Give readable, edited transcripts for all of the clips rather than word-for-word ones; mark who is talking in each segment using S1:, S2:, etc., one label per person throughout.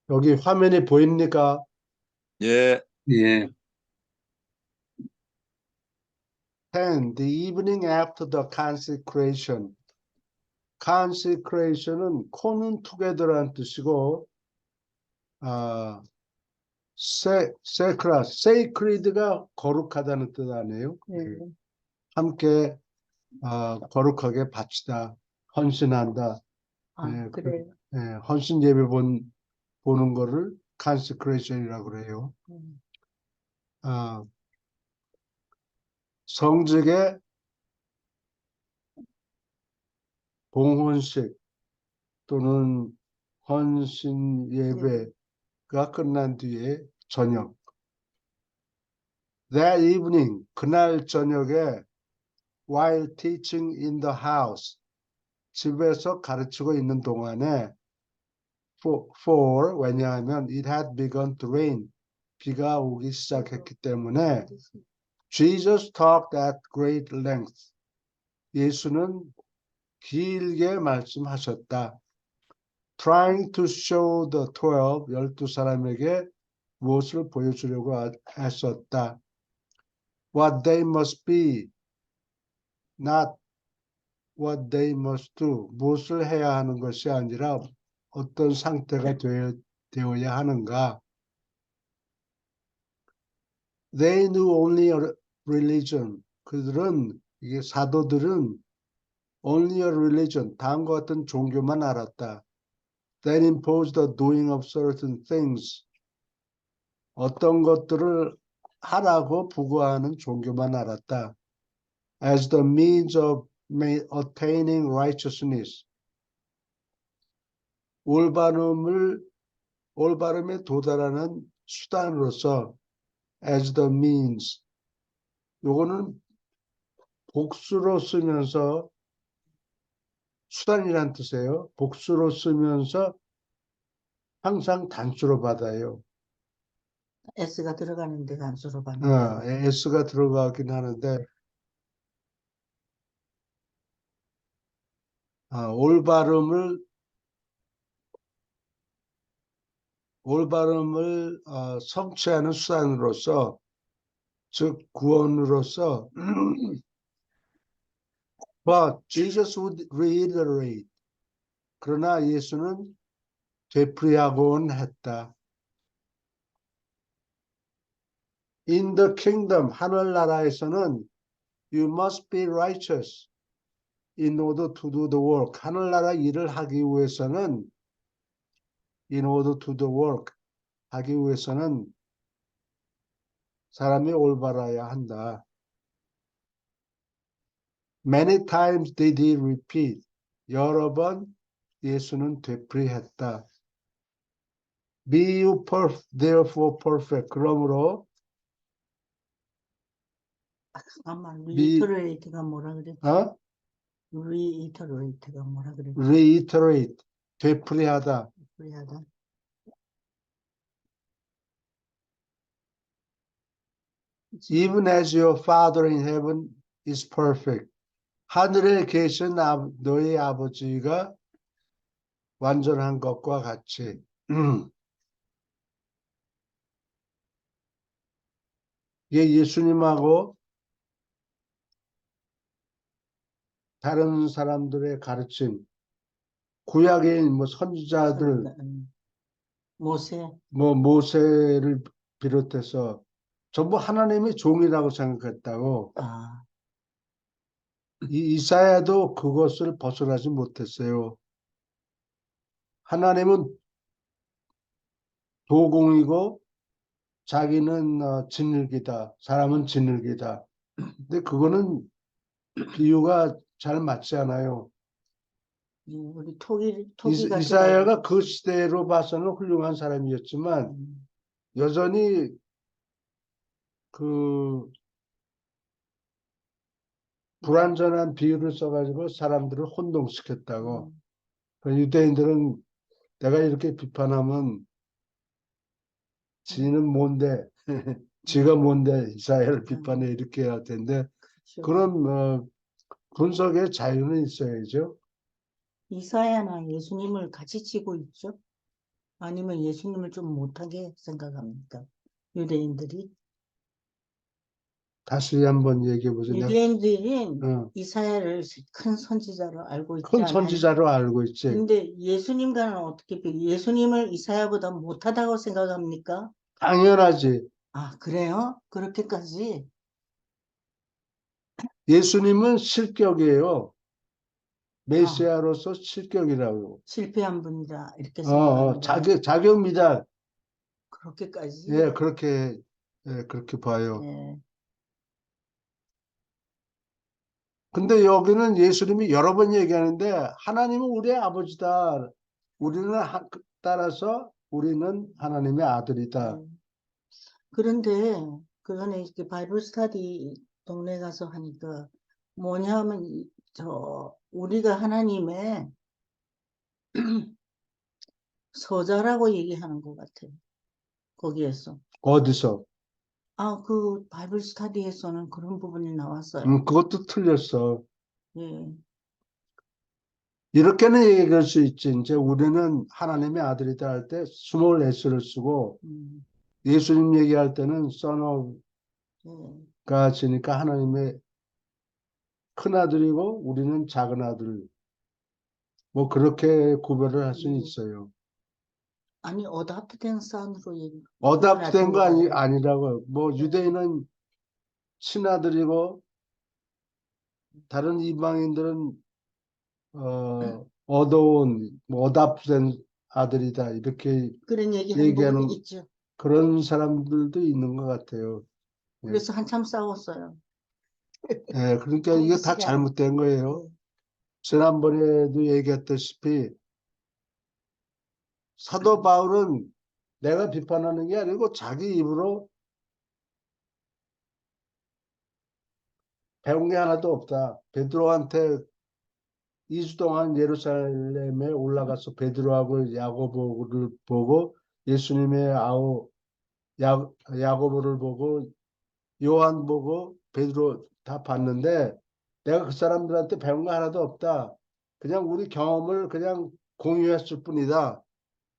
S1: 여기 화면이 보입니까?
S2: 예,
S3: 예,
S1: 10. The evening after the consecration. consecration은 코는 together란 뜻이고, sacred가 거룩하다는 뜻 아니에요? 함께 거룩하게 바치다, 헌신한다.
S4: 그래요.
S1: 헌신 예배 보는 거를 consecration이라고 그래요. 성직의 봉헌식 또는 헌신 예배가 끝난 뒤에 저녁. That evening, 그날 저녁에 while teaching in the house, 집에서 가르치고 있는 동안에 왜냐하면 it had begun to rain, 비가 오기 시작했기 때문에 Jesus talked at great length, 예수는 길게 말씀하셨다. Trying to show the 12 사람에게 무엇을 보여주려고 했었다. What they must be, not what they must do. 무엇을 해야 하는 것이 아니라 어떤 상태가 되어야 하는가. They knew only a religion. 이게 사도들은 only a religion, 다음과 같은 종교만 알았다. That imposed the doing of certain things. 어떤 것들을 하라고 부과하는 종교만 알았다. As the means of attaining righteousness. 올바름에 도달하는 수단으로서 as the means. 요거는 복수로 쓰면서 수단이란 뜻이에요. 복수로 쓰면서 항상 단수로 받아요.
S4: S가 들어가는데 단수로 받는.
S1: S가 들어가긴 하는데 올바름을 성취하는 수단으로서, 즉 구원으로서. But Jesus would reiterate. 그러나 예수는 되풀이하곤 했다. In the kingdom, 하늘나라에서는 you must be righteous in order to do the work. 하늘나라 일을 하기 위해서는 in order to do work 하기 위해서는 사람이 올바라야 한다. Many times did he repeat. 여러 번 예수는 되풀이했다. Be you therefore perfect. 그러므로
S4: 잠깐만, reiterate가 뭐라 그랬지? reiterate가 뭐라 그랬지?
S1: reiterate, 되풀이하다.
S4: 되풀이하다.
S1: Even as your Father in heaven is perfect. 하늘에 계신 너희 아버지가 완전한 것과 같이. 이게 예수님하고 다른 사람들의 가르침, 구약의 선지자들, 모세를 비롯해서 전부 하나님의 종이라고 생각했다고. 이사야도 그것을 벗어나지 못했어요. 하나님은 도공이고 자기는 진흙이다. 사람은 진흙이다. 근데 그거는 비유가 잘 맞지 않아요.
S4: 우리 토기
S1: 이사야가 그 시대로 봐서는 훌륭한 사람이었지만 여전히 그 불완전한 비유를 써가지고 사람들을 혼동시켰다고. 유대인들은 내가 이렇게 비판하면 지는 뭔데, 지가 뭔데 이사야를 비판해 이렇게 해야 되는데 그런 분석의 자유는 있어야죠.
S4: 이사야나 예수님을 같이 치고 있죠? 아니면 예수님을 좀 못하게 생각합니까? 유대인들이?
S1: 다시 한번 얘기해 보세요.
S4: 유대인들은
S1: 어,
S4: 이사야를 큰 선지자로 알고 있지
S1: 큰
S4: 않아요?
S1: 선지자로 알고 있지.
S4: 근데 예수님과는 어떻게 예수님을 이사야보다 못하다고 생각합니까?
S1: 당연하지.
S4: 아, 그래요? 그렇게까지?
S1: 예수님은 실격이에요.
S4: 아,
S1: 메시아로서 실격이라고.
S4: 실패한 분이다. 이렇게 생각하는 거예요.
S1: 자격 미달.
S4: 그렇게까지?
S1: 예, 그렇게 봐요.
S4: 예.
S1: 근데 여기는 예수님이 여러 번 얘기하는데 하나님은 우리의 아버지다. 우리는 따라서 우리는 하나님의 아들이다.
S4: 예. 그런데 그전에 이렇게 바이블 스터디 동네 가서 하니까 뭐냐 하면 우리가 하나님의 서자라고 얘기하는 것 같아요. 거기에서.
S1: 어디서?
S4: 아, 그 바이블 스터디에서는 그런 부분이 나왔어요.
S1: 그것도 틀렸어.
S4: 예.
S1: 이렇게는 얘기할 수 있지. 이제 우리는 하나님의 아들이다 할 때 스몰 s를 쓰고
S4: 음,
S1: 예수님 얘기할 때는 son of
S4: 예.
S1: God이니까 하나님의 큰 아들이고 우리는 작은 아들. 뭐 그렇게 구별을 할 수는
S4: 예.
S1: 있어요.
S4: 아니, 어답트된 산으로
S1: 어답된
S4: 구분하신
S1: 거
S4: 거예요.
S1: 아니라고. 뭐
S4: 예.
S1: 유대인은 친아들이고 다른 이방인들은 얻어온 뭐 어답된 아들이다 이렇게
S4: 그런 얘기 한 부분이
S1: 얘기하는
S4: 있죠.
S1: 그런 사람들도 있는 것 같아요. 예.
S4: 그래서 한참 싸웠어요.
S1: 예, 그러니까
S4: 한
S1: 이게 다
S4: 시간.
S1: 잘못된 거예요.
S4: 예.
S1: 지난번에도 얘기했다시피 사도 바울은 내가 비판하는 게 아니고 자기 입으로 배운 게 하나도 없다. 베드로한테 2주 동안 예루살렘에 올라가서 베드로하고 야고보를 보고 예수님의 야고보를 보고 요한 보고 베드로 다 봤는데 내가 그 사람들한테 배운 거 하나도 없다. 그냥 우리 경험을 그냥 공유했을 뿐이다.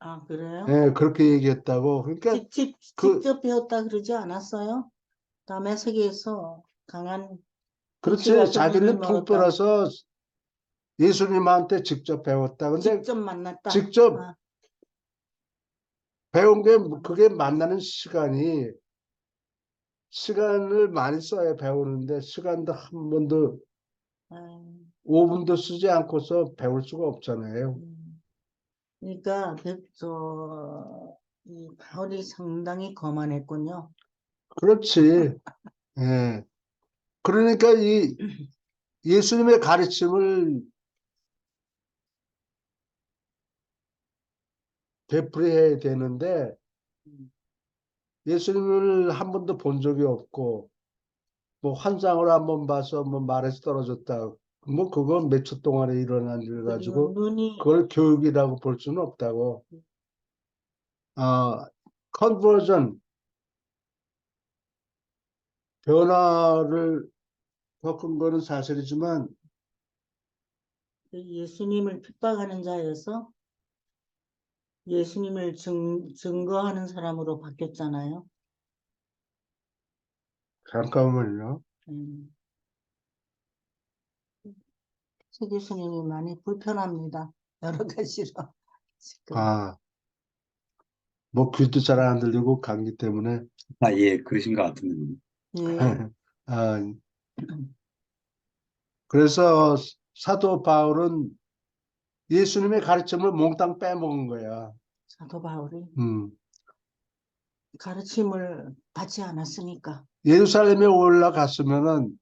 S4: 아, 그래요?
S1: 예, 그렇게 얘기했다고. 그러니까 그
S4: 직접 배웠다 그러지 않았어요? 남의 세계에서 강한 빛을
S1: 그렇지.
S4: 봐서 눈을
S1: 자기는
S4: 멀었다.
S1: 풍부해서 예수님한테 직접 배웠다. 근데
S4: 직접 만났다.
S1: 직접
S4: 아,
S1: 배운 게 그게 만나는 시간을 많이 써야 배우는데 시간도 한 번도
S4: 음,
S1: 5분도 쓰지 않고서 배울 수가 없잖아요.
S4: 음. 그러니까 이 바울이 상당히 거만했군요.
S1: 그렇지. 예. 그러니까 이 예수님의 가르침을 되풀이해야 되는데
S4: 음,
S1: 예수님을 한 번도 본 적이 없고 뭐 환상을 한번 봐서 뭐 말에서 떨어졌다. 뭐 그건 몇 초 동안에 일어난 일
S4: 그리고
S1: 가지고 그걸 교육이라고 볼 수는 없다고. 컨버전 변화를 겪은 거는 사실이지만
S4: 예수님을 핍박하는 자여서 예수님을 증거하는 사람으로 바뀌었잖아요.
S1: 잠깐만요.
S4: 음. 새 교수님이 많이 불편합니다. 여러 가지로. 지금.
S1: 아, 뭐 귀도 잘 안 들리고 감기 때문에.
S2: 아, 예, 그러신 것 같은데.
S4: 예.
S1: 아, 그래서 사도 바울은 예수님의 가르침을 몽땅 빼먹은 거야.
S4: 사도 바울이
S1: 음.
S4: 가르침을 받지 않았으니까.
S1: 예루살렘에 올라갔으면은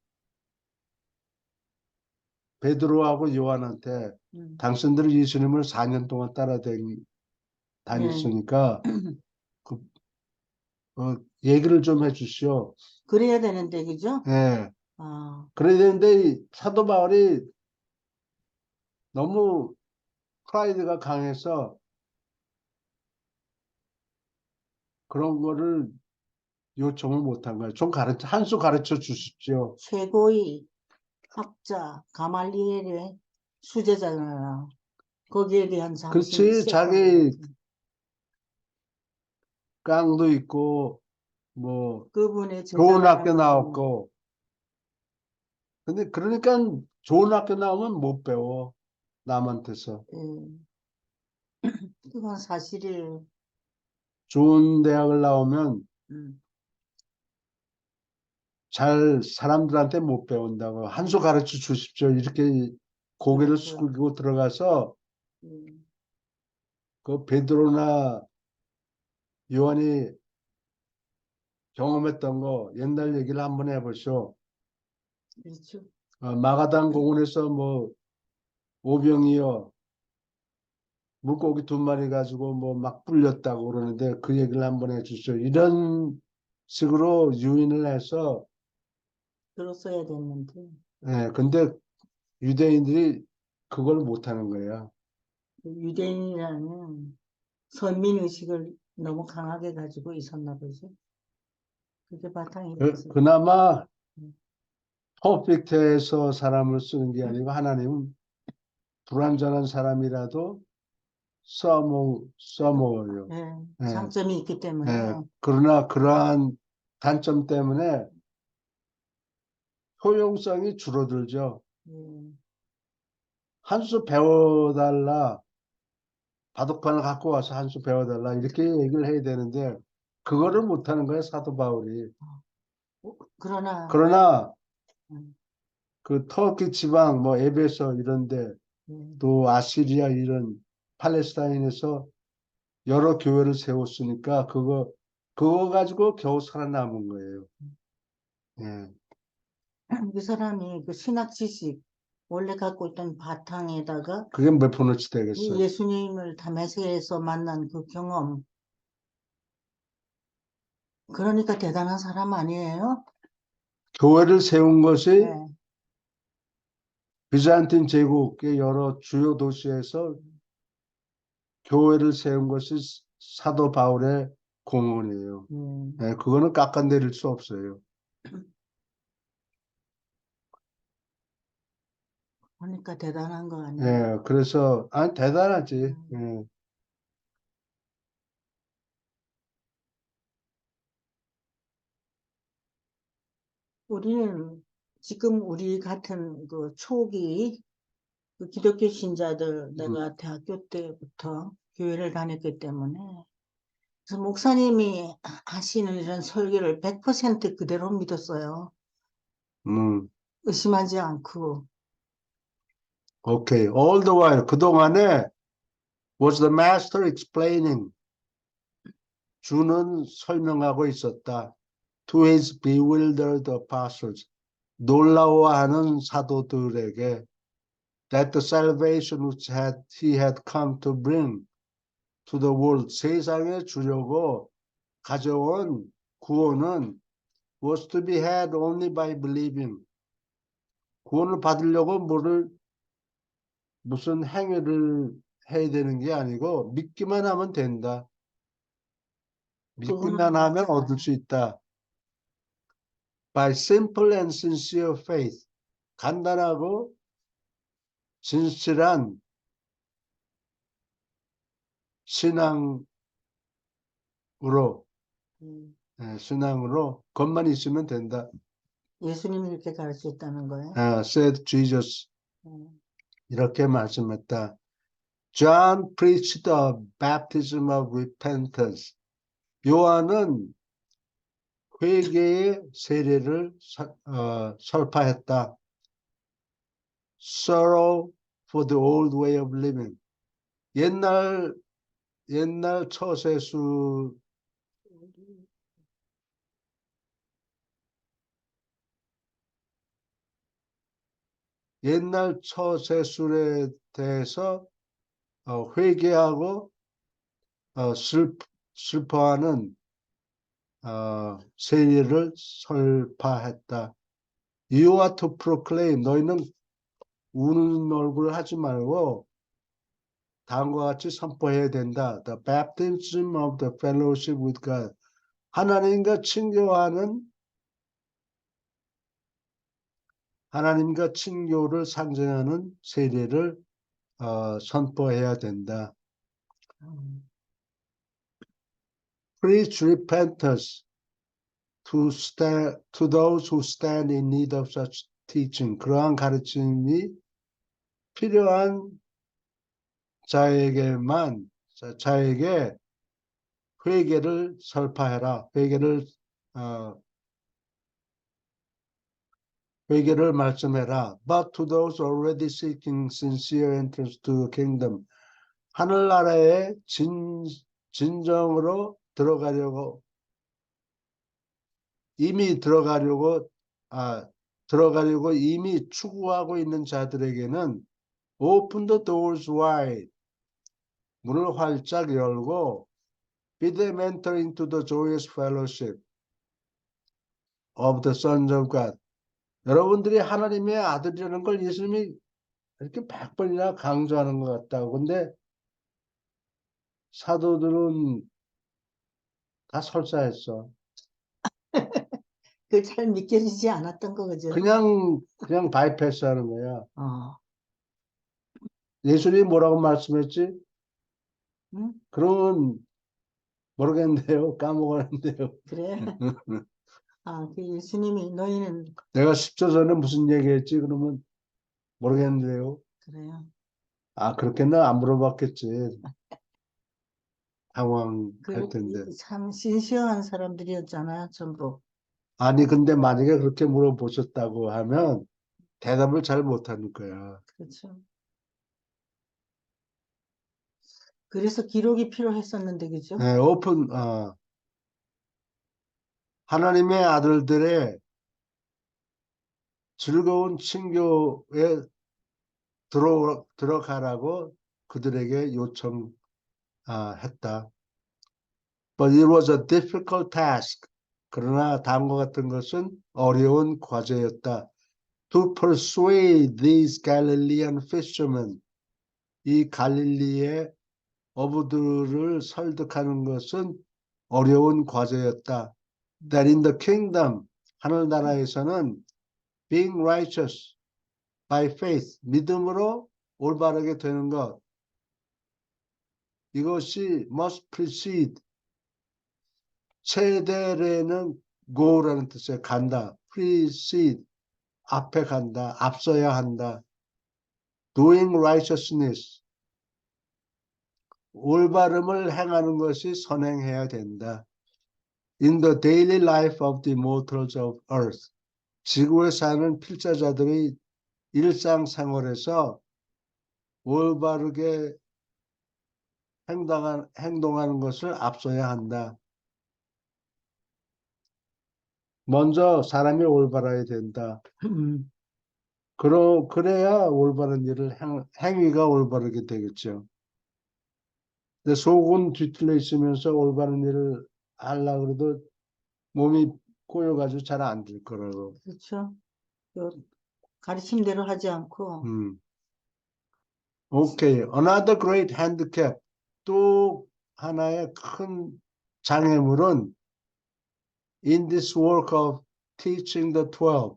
S1: 베드로하고 요한한테
S4: 음.
S1: 당신들은 예수님을 4년 동안
S4: 예.
S1: 다녔으니까 그, 얘기를 좀 해주시오.
S4: 그래야 되는데, 그죠?
S1: 예.
S4: 아,
S1: 그래야 되는데 이 사도 바울이 너무 프라이드가 강해서 그런 거를 요청을 못한 거예요. 한 수 가르쳐 주십시오.
S4: 최고의 학자, 가말리엘의 수제자잖아요. 거기에 대한 자부심이
S1: 그렇지.
S4: 셌던 것 같아요.
S1: 깡도 있고 뭐
S4: 그분의
S1: 좋은
S4: 증상을
S1: 학교
S4: 한번
S1: 나왔고 근데 그러니까 좋은 학교 나오면 못 배워 남한테서
S4: 그건 사실이에요.
S1: 좋은 대학을 나오면
S4: 음,
S1: 잘 사람들한테 못 배운다고 한 수 가르쳐 주십시오 이렇게 고개를
S4: 그렇죠.
S1: 숙이고 들어가서
S4: 음,
S1: 그 베드로나 요한이 경험했던 거 옛날 얘기를 한번 해보시오.
S4: 그렇죠.
S1: 마가단 공원에서 뭐 오병이어 물고기 2마리 가지고 뭐 막 불렸다고 그러는데 그 얘기를 한번 해주시오. 이런 식으로 유인을 해서
S4: 들었어야 됐는데
S1: 근데 유대인들이 그걸 못하는 거예요.
S4: 유대인이라는 선민 의식을 너무 강하게 가지고 있었나 보죠. 그게 바탕이 됐어요.
S1: 그나마
S4: 음,
S1: 퍼펙트해서 사람을 쓰는 게 아니고 하나님은 불완전한 사람이라도 써먹어요. 예,
S4: 장점이 있기 때문에
S1: 그러나 그러한 단점 때문에 효용성이 줄어들죠.
S4: 예,
S1: 한 수 배워달라, 바둑판을 갖고 와서 한 수 배워달라, 이렇게 얘기를 해야 되는데, 그거를 못하는 거예요, 사도 바울이.
S4: 그러나
S1: 그러나,
S4: 음,
S1: 그 터키 지방, 뭐, 에베소 이런데,
S4: 예,
S1: 또 아시리아 이런 팔레스타인에서 여러 교회를 세웠으니까, 그거 가지고 겨우 살아남은 거예요. 예.
S4: 그 사람이 그 신학 지식 원래 갖고 있던 바탕에다가
S1: 그게 몇 푼어치
S4: 이
S1: 되겠어.
S4: 예수님을 담에색에서 만난 그 경험, 그러니까 대단한 사람 아니에요?
S1: 교회를 세운 것이
S4: 네.
S1: 비잔틴 제국의 여러 주요 도시에서 교회를 세운 것이 사도 바울의 공헌이에요. 그거는 깎아내릴 수 없어요.
S4: 그러니까 대단한 거 아니에요?
S1: 그래서 대단하지.
S4: 음, 우리는 지금 우리 같은 그 초기 그 기독교 신자들
S1: 음,
S4: 내가 대학교 때부터 교회를 다녔기 때문에 그래서 목사님이 하시는 이런 설교를 100% 그대로 믿었어요.
S1: 음,
S4: 의심하지 않고.
S1: 오케이. All the while 그동안에 was the master explaining 주는 설명하고 있었다. To his bewildered apostles 놀라워하는 사도들에게 that the salvation which he had come to bring to the world 세상에 주려고 가져온 구원은 was to be had only by believing 구원을 받으려고 무슨 행위를 해야 되는 게 아니고 믿기만 하면 된다.
S4: 그거는
S1: 믿기만 하면 얻을
S4: 맞아요.
S1: 수 있다. By simple and sincere faith 간단하고 진실한 신앙으로
S4: 음,
S1: 신앙으로 것만 있으면 된다.
S4: 예수님이 이렇게 가르쳤다는 거예요.
S1: said Jesus
S4: 음,
S1: 이렇게 말씀했다. John preached the baptism of repentance. 요한은 회개의 세례를 설파했다. Sorrow for the old way of living. 옛날 처세수 옛날 처세술에 대해서 회개하고 슬퍼하는 세례를 설파했다. You are to proclaim. 너희는 우는 얼굴 하지 말고 다음과 같이 선포해야 된다. The baptism of the fellowship with God. 하나님과 친교를 상징하는 세례를 선포해야 된다.
S4: 음,
S1: preach repentance to those who stand in need of such teaching. 그러한 가르침이 필요한 자에게 회개를 설파해라. 회개를 말씀해라. But to those already seeking sincere entrance to the kingdom, 하늘나라에 진정으로 들어가려고 이미 추구하고 있는 자들에게는 open the doors wide, 문을 활짝 열고 bid them enter into the joyous fellowship of the sons of God. 여러분들이 하나님의 아들이라는 걸 예수님이 이렇게 100번이나 강조하는 것 같다고. 근데 사도들은 다 설사했어.
S4: 그 잘 믿겨지지 않았던 거, 그죠?
S1: 그냥 바이패스 하는 거야. 예수님이 뭐라고 말씀했지?
S4: 응?
S1: 그러면 모르겠는데요. 까먹었는데요.
S4: 그래? 그 예수님이 너희는
S1: 내가 10초 전에 무슨 얘기했지? 그러면 모르겠는데요.
S4: 그래요.
S1: 그렇게는 안 물어봤겠지. 당황할
S4: 그
S1: 텐데.
S4: 참 신시한 사람들이었잖아요, 전부.
S1: 아니, 근데 만약에 그렇게 물어보셨다고 하면 대답을 잘 못하는 거야.
S4: 그렇죠. 그래서 기록이 필요했었는데, 그죠?
S1: 네, 하나님의 아들들의 즐거운 친교에 들어가라고 그들에게 요청했다. But it was a difficult task. 그러나 다음과 같은 것은 어려운 과제였다. To persuade these Galilean fishermen, 이 갈릴리의 어부들을 설득하는 것은 어려운 과제였다. That in the kingdom, 하늘나라에서는 being righteous by faith, 믿음으로 올바르게 되는 것, 이것이 must precede, 최대래는 go라는 뜻이에요. 간다. precede, 앞에 간다. 앞서야 한다. doing righteousness, 올바름을 행하는 것이 선행해야 된다. In the daily life of the mortals of earth, 지구에 사는 필자자들의 일상생활에서 올바르게 행동하는 것을 앞서야 한다. 먼저 사람이 올바라야 된다. 그래야 올바른 일을 행위가 올바르게 되겠죠. 근데 속은 뒤틀려 있으면서 올바른 일을 하려고 해도 몸이 꼬여가지고 잘 안 될 거라고.
S4: 그렇죠. 가르침대로 하지 않고.
S1: 오케이. Another great handicap. 또 하나의 큰 장애물은 in this work of teaching the 12,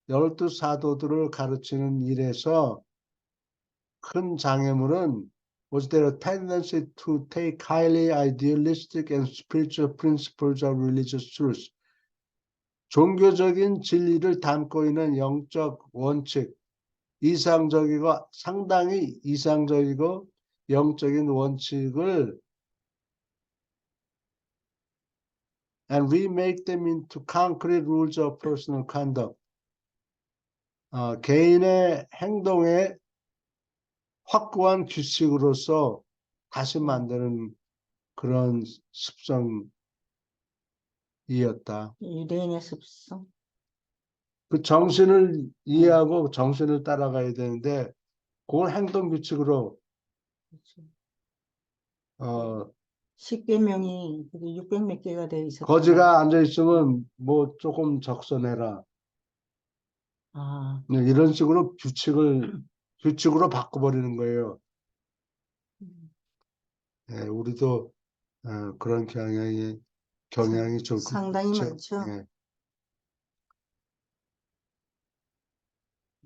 S1: 12 사도들을 가르치는 일에서 큰 장애물은 was there a tendency to take highly idealistic and spiritual principles of religious truth. 종교적인 진리를 담고 있는 영적 원칙, 상당히 이상적이고 영적인 원칙을 and remake them into concrete rules of personal conduct. 개인의 행동의 확고한 규칙으로서 다시 만드는 그런 습성이었다.
S4: 유대인의 습성.
S1: 그 정신을 이해하고 정신을 따라가야 되는데 그걸 행동 규칙으로
S4: 그렇죠. 10계명이 600몇 개가 돼 있었다.
S1: 거지가 앉아 있으면 뭐 조금 적선해라. 이런 식으로 규칙으로 바꿔버리는 거예요. 예, 우리도 그런 경향이 좀
S4: 상당히 많죠.
S1: 예.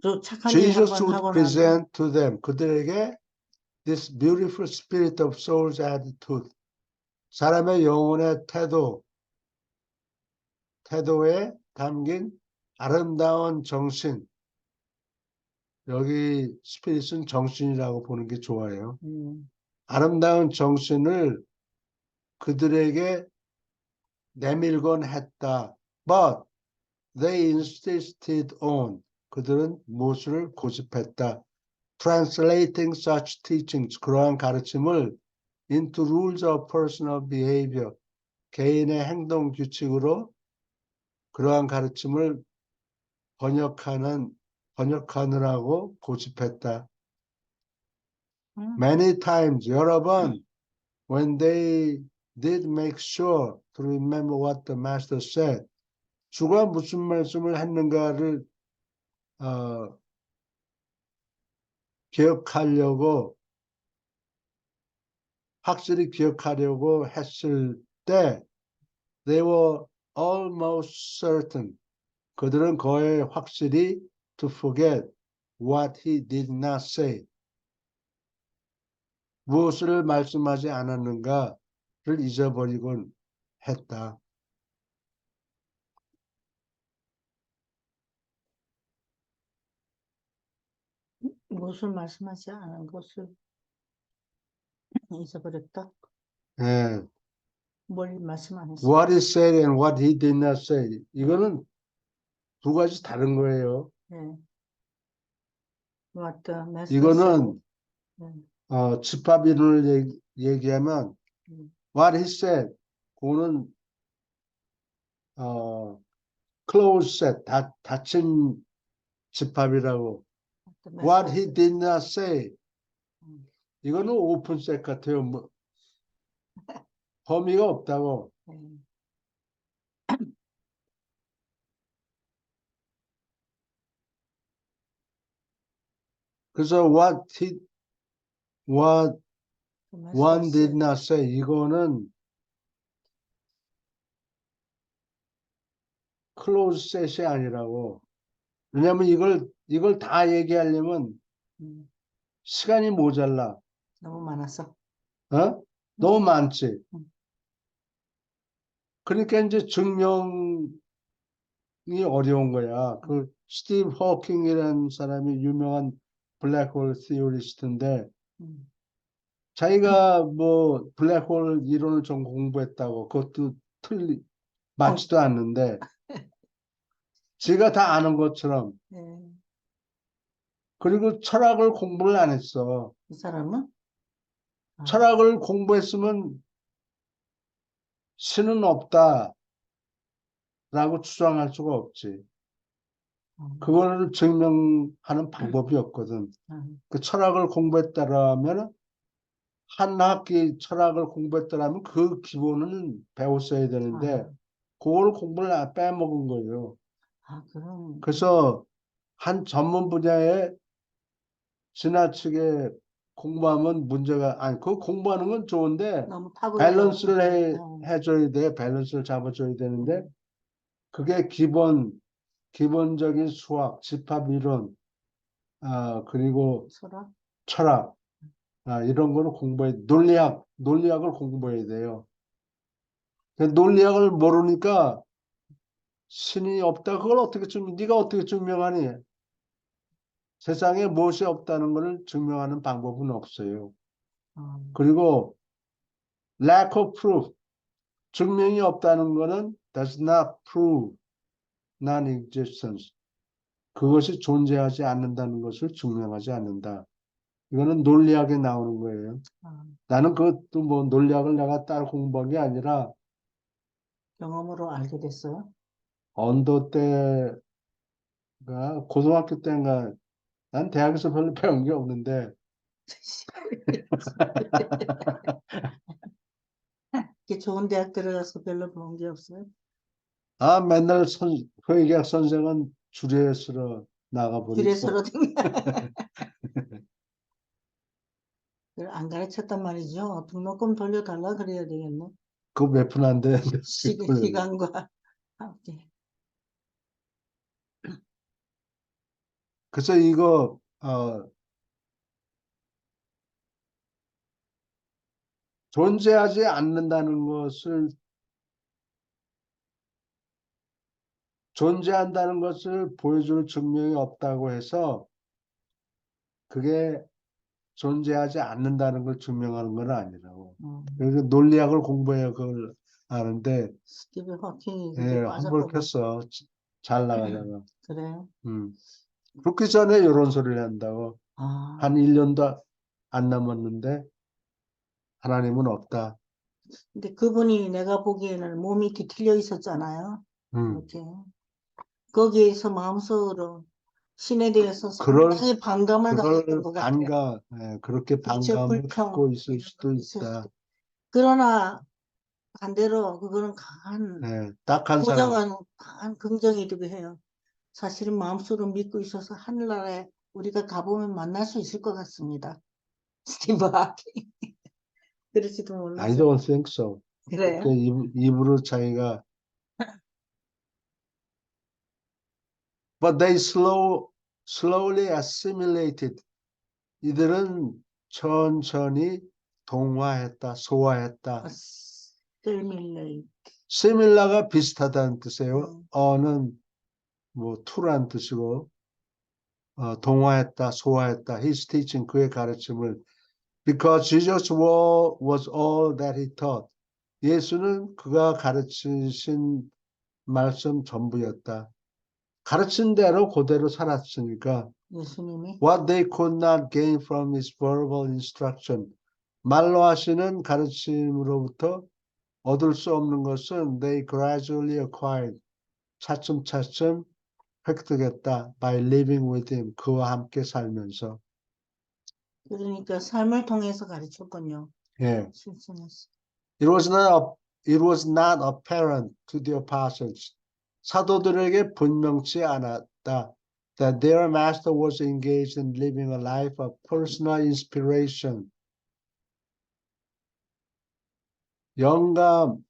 S4: 또 착한 일
S1: Jesus
S4: 한번
S1: would
S4: 하고 나서
S1: present to them, 그들에게 this beautiful spirit of soul's attitude, 사람의 영혼의 태도에 담긴 아름다운 정신. 여기 스피릿은 정신이라고 보는 게 좋아요. 아름다운 정신을 그들에게 내밀곤 했다. But they insisted on. 그들은 무엇을 고집했다. Translating such teachings. 그러한 가르침을 into rules of personal behavior. 개인의 행동 규칙으로 그러한 가르침을 번역하느라고 고집했다. Many times, 여러 번, when they did make sure to remember what the master said, 주가 무슨 말씀을 했는가를 기억하려고, 확실히 기억하려고 했을 때, they were almost certain, 그들은 거의 확실히 to forget what he did not say, 무엇을 말씀하지 않았는가를 잊어버리곤 했다.
S4: 무엇을 말씀하지 않은 것을 잊어버렸다.
S1: 예.
S4: 뭘 말씀 안 했어?
S1: What he said and what he did not say. 이거는 두 가지 다른 거예요.
S4: 네. What the master
S1: 이거는
S4: said.
S1: 집합 이론을 얘기하면 what he said, 그거는 closed set, 닫힌 집합이라고. What he did not say, 이거는 오픈 셋 같아요. 뭐, 범위가 없다고. 그래서 what one did not say, 이거는 closed set이 아니라고. 왜냐면 이걸 다 얘기하려면 시간이 모자라.
S4: 너무 많았어.
S1: 너무 많지. 그러니까 이제 증명이 어려운 거야. 그 스티브 호킹이라는 사람이 유명한 블랙홀 티오리스트인데 자기가 뭐 블랙홀 이론을 좀 공부했다고 그것도 맞지도 않는데 지가 다 아는 것처럼 그리고 철학을 공부를 안 했어.
S4: 이 사람은?
S1: 철학을 공부했으면 신은 없다라고 주장할 수가 없지. 그걸 증명하는 방법이 없거든. 그 철학을 공부했다라면 한 학기 철학을 공부했다라면 그 기본은 배웠어야 되는데 그걸 공부를 빼먹은 거예요.
S4: 그럼.
S1: 그래서 한 전문 분야에 지나치게 공부하면 문제가 아니 그 공부하는 건 좋은데
S4: 너무 파고들어.
S1: 밸런스를 해줘야 돼. 밸런스를 잡아줘야 되는데 그게 기본적인 수학, 집합 이론, 그리고 철학, 이런 거를 논리학을 공부해야 돼요. 논리학을 모르니까 신이 없다. 그걸 네가 어떻게 증명하니? 세상에 무엇이 없다는 것을 증명하는 방법은 없어요. 그리고 lack of proof, 증명이 없다는 것은 does not prove non-existence. 그것이 존재하지 않는다는 것을 증명하지 않는다. 이거는 논리학에 나오는 거예요. 나는 그것도 뭐 논리학을 내가 따로 공부한 게 아니라
S4: 경험으로 알게 됐어요.
S1: 언더 때가 고등학교 때인가 난 대학에서 별로 배운 게 없는데
S4: 이렇게 좋은 대학 들어가서 별로 배운 게 없어요.
S1: 맨날 회계학 선생은 주례 쓰러 나가버리고
S4: 줄에서로 안 가르쳤단 말이죠. 등록금 돌려달라 그래야 되겠네.
S1: 그거 몇 푼 안 돼.
S4: 시간과 함께.
S1: 그래서 이거 존재하지 않는다는 것을 존재한다는 것을 보여줄 증명이 없다고 해서 그게 존재하지 않는다는 걸 증명하는 건 아니라고. 그래서 논리학을 공부해야 그걸 아는데
S4: 스티브 호킹이
S1: 예,
S4: 그게
S1: 한번
S4: 빠졌구만.
S1: 켰어. 잘 나가다가.
S4: 그래요?
S1: 그렇기 전에 이런 소리를 한다고.
S4: 아,
S1: 한 1년도 안 남았는데 하나님은 없다.
S4: 근데 그분이 내가 보기에는 몸이 뒤틀려 있었잖아요.
S1: 음.
S4: 이렇게. 거기에서 마음속으로 신에 대해서
S1: 그럴
S4: 상당히 반감을 가졌던
S1: 그걸
S4: 것 같아요.
S1: 그렇게
S4: 그렇죠,
S1: 반감을 갖고
S4: 불평.
S1: 있을 수도
S4: 있을
S1: 있다.
S4: 수도. 그러나 반대로 그거는 강한,
S1: 예, 딱한 사람.
S4: 부정은 강한 긍정이기도 해요. 사실은 마음속으로 믿고 있어서 하늘나라에 우리가 가보면 만날 수 있을 것 같습니다. 스티브 하킹. 그럴지도
S1: I
S4: 몰라서.
S1: don't think so. 그렇게
S4: 그래요?
S1: 입으로 자기가 but they slowly assimilated. 이들은 천천히 동화했다, 소화했다.
S4: assimilate.
S1: similar가 비슷하다는 뜻이에요.
S4: 음.
S1: 어는 뭐 to란 뜻이고 동화했다, 소화했다. His teaching, 그의 가르침을 because Jesus was all that he taught. 예수는 그가 가르치신 말씀 전부였다. 가르친 대로 그대로 살았으니까
S4: 예수님이
S1: what they could not gain from his verbal instruction. 말로 하시는 가르침으로부터 얻을 수 없는 것은 they gradually acquired. 차츰차츰 획득했다. by living with him. 그와 함께 살면서.
S4: 그러니까 삶을 통해서 가르쳤군요.
S1: 예.
S4: 실천했어.
S1: It was not apparent to the apostles. 사도들에게 분명치 않았다. That their master was engaged in living a life of personal inspiration.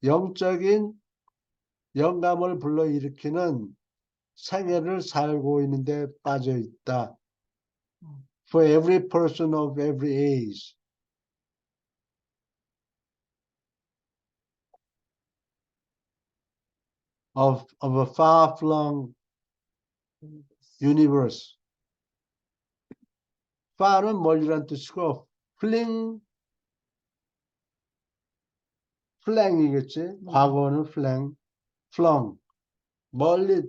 S1: 영적인 영감을 불러일으키는 생애를 살고 있는데 빠져 있다. For every person of every age. Of a far-flung universe. far은 멀리란 뜻이고 flang이겠지. 과거는 flung. 멀리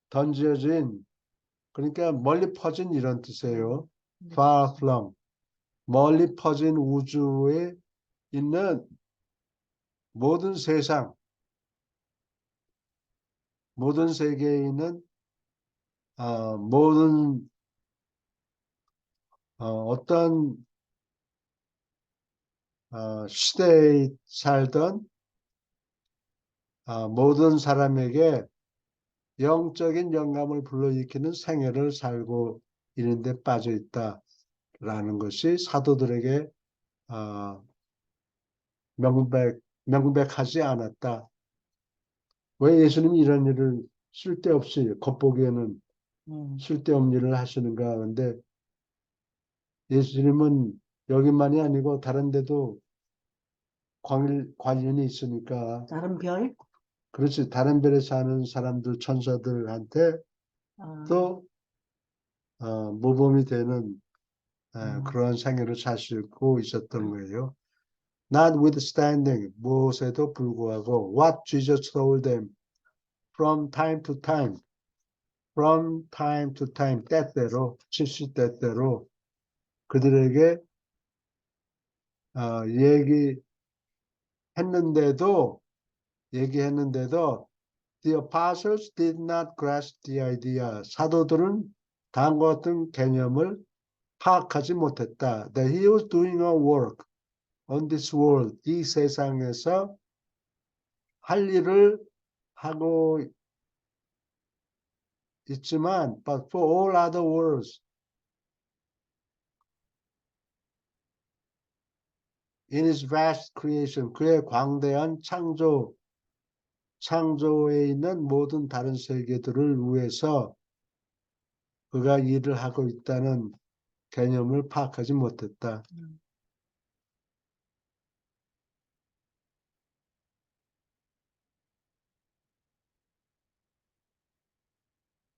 S1: 던져진, 그러니까 멀리 퍼진 이런 뜻이에요. far flung. 멀리 퍼진 우주에 있는 모든 세상, 모든 세계에 있는 모든 어떤 시대에 살던 모든 사람에게 영적인 영감을 불러일으키는 생애를 살고 있는데 빠져 있다라는 것이 사도들에게 명백하지 않았다. 왜 예수님이 이런 일을 쓸데없이 겉보기에는 쓸데없는 일을 하시는가. 근데 예수님은 여기만이 아니고 다른 데도 관련이 있으니까.
S4: 다른 별?
S1: 그렇지. 다른 별에 사는 사람들, 천사들한테 또 모범이 되는 그러한 생애를 사시고 있었던 거예요. Notwithstanding, 무엇에도 불구하고 what Jesus told them from time to time, 때때로, 시시때때로 그들에게 얘기했는데도 the apostles did not grasp the idea. 사도들은 다음과 같은 개념을 파악하지 못했다. That he was doing a work on this world. 이 세상에서 할 일을 하고 있지만 but for all other worlds. In his vast creation. 그의 광대한 창조에 있는 모든 다른 세계들을 위해서 그가 일을 하고 있다는 개념을 파악하지 못했다.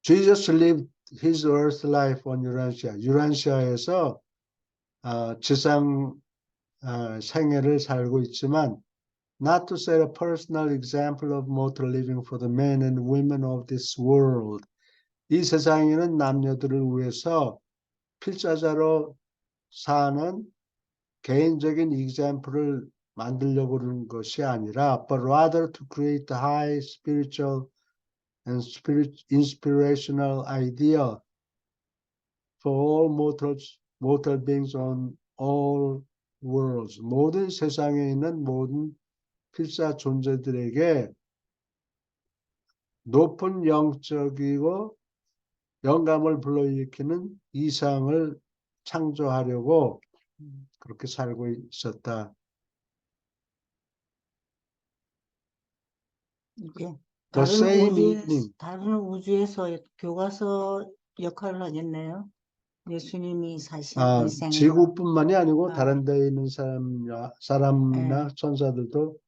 S1: Jesus lived his earth life on Urantia. 유란시아에서 지상 생애를 살고 있지만 not to set a personal example of mortal living for the men and women of this world. 이 세상에는 남녀들을 위해서 필자자로 사는 개인적인 example을 만들려고 하는 것이 아니라 but rather to create the high spiritual and inspirational idea for all mortal beings on all worlds. 모든 세상에 있는 모든 필사 존재들에게 높은 영적이고 영감을 불러일으키는 이상을 창조하려고 그렇게 살고 있었다.
S4: 이게
S1: The same evening.
S4: 다른 우주에서 교과서 역할을 하겠네요. 예수님이 사신 일생과.
S1: 지구뿐만이 아니고
S4: 아.
S1: 다른 데에 있는 사람이나
S4: 네.
S1: 천사들도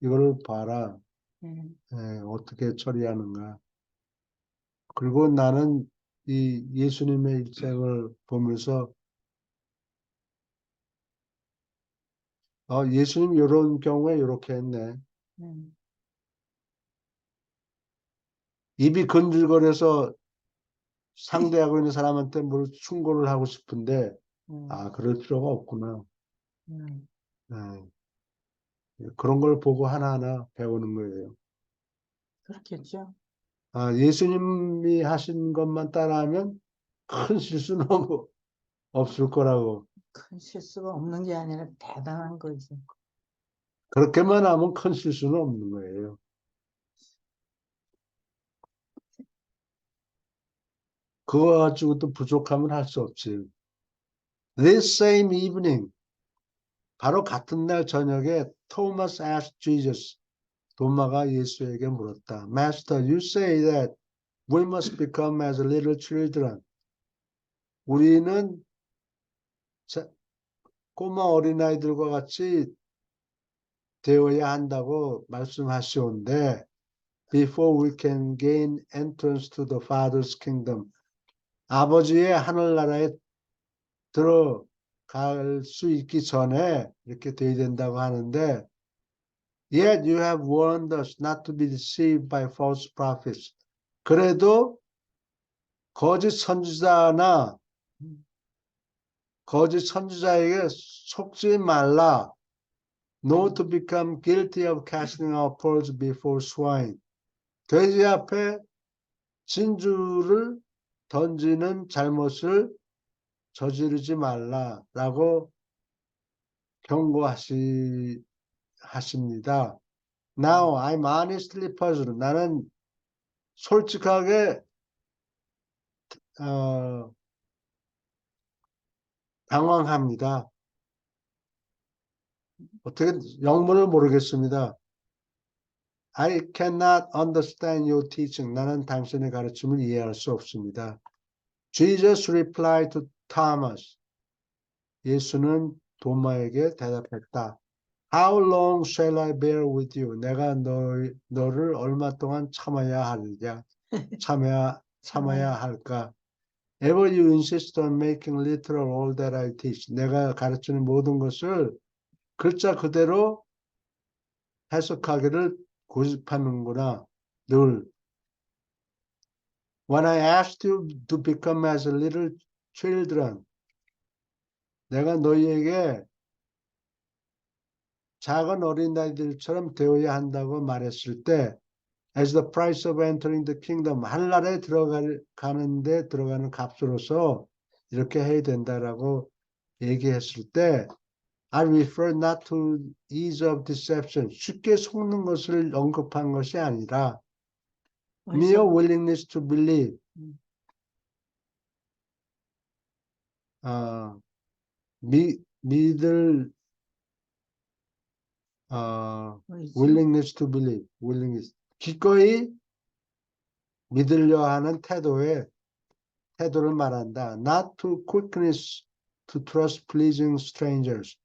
S1: 이거를 봐라.
S4: 네.
S1: 어떻게 처리하는가. 그리고 나는 이 예수님의 일생을 보면서 예수님 이런 경우에 이렇게 했네. 입이 근질거려서 상대하고 있는 사람한테 뭘 충고를 하고 싶은데 그럴 필요가 없구나. 네. 그런 걸 보고 하나하나 배우는 거예요.
S4: 그렇겠죠.
S1: 예수님이 하신 것만 따라하면 큰 실수는 없을 거라고.
S4: 큰 실수가 없는 게 아니라 대단한 거지.
S1: 그렇게만 하면 큰 실수는 없는 거예요. 그거 가지고 또 부족하면 할 수 없지. This same evening, 바로 같은 날 저녁에 Thomas asked Jesus, 도마가 예수에게 물었다. Master, you say that we must become as little children. 우리는 꼬마 어린아이들과 같이 되어야 한다고 말씀하시온데 before we can gain entrance to the Father's kingdom. 아버지의 하늘나라에 들어갈 수 있기 전에 이렇게 돼야 된다고 하는데 Yet you have warned us not to be deceived by false prophets. 그래도 거짓 선지자나 거짓 선지자에게 속지 말라. Not to become guilty of casting our pearls before swine. 돼지 앞에 진주를 던지는 잘못을 저지르지 말라라고 경고하십니다. Now I'm honestly puzzled. 나는 솔직하게 당황합니다. 어떻게 영문을 모르겠습니다. I cannot understand your teaching. 나는 당신의 가르침을 이해할 수 없습니다. Jesus replied to Thomas. 예수는 도마에게 대답했다. How long shall I bear with you? 내가 너를 얼마 동안 참아야 하느냐? 참아야 할까? Ever you insist on making literal all that I teach. 내가 가르치는 모든 것을 글자 그대로 해석하기를 고집하는구나. 늘. When I asked you to become as little children. 내가 너희에게 작은 어린아이들처럼 되어야 한다고 말했을 때 as the price of entering the kingdom, 하늘나라에 들어가는 값으로서 이렇게 해야 된다라고 얘기했을 때 I refer not to ease of deception, 쉽게 속는 것을 언급한 것이 아니라 mere willingness to believe, 믿을 willingness to believe, willingness, 기꺼이 믿으려 하는 태도를 말한다. Not to quickness to trust pleasing strangers.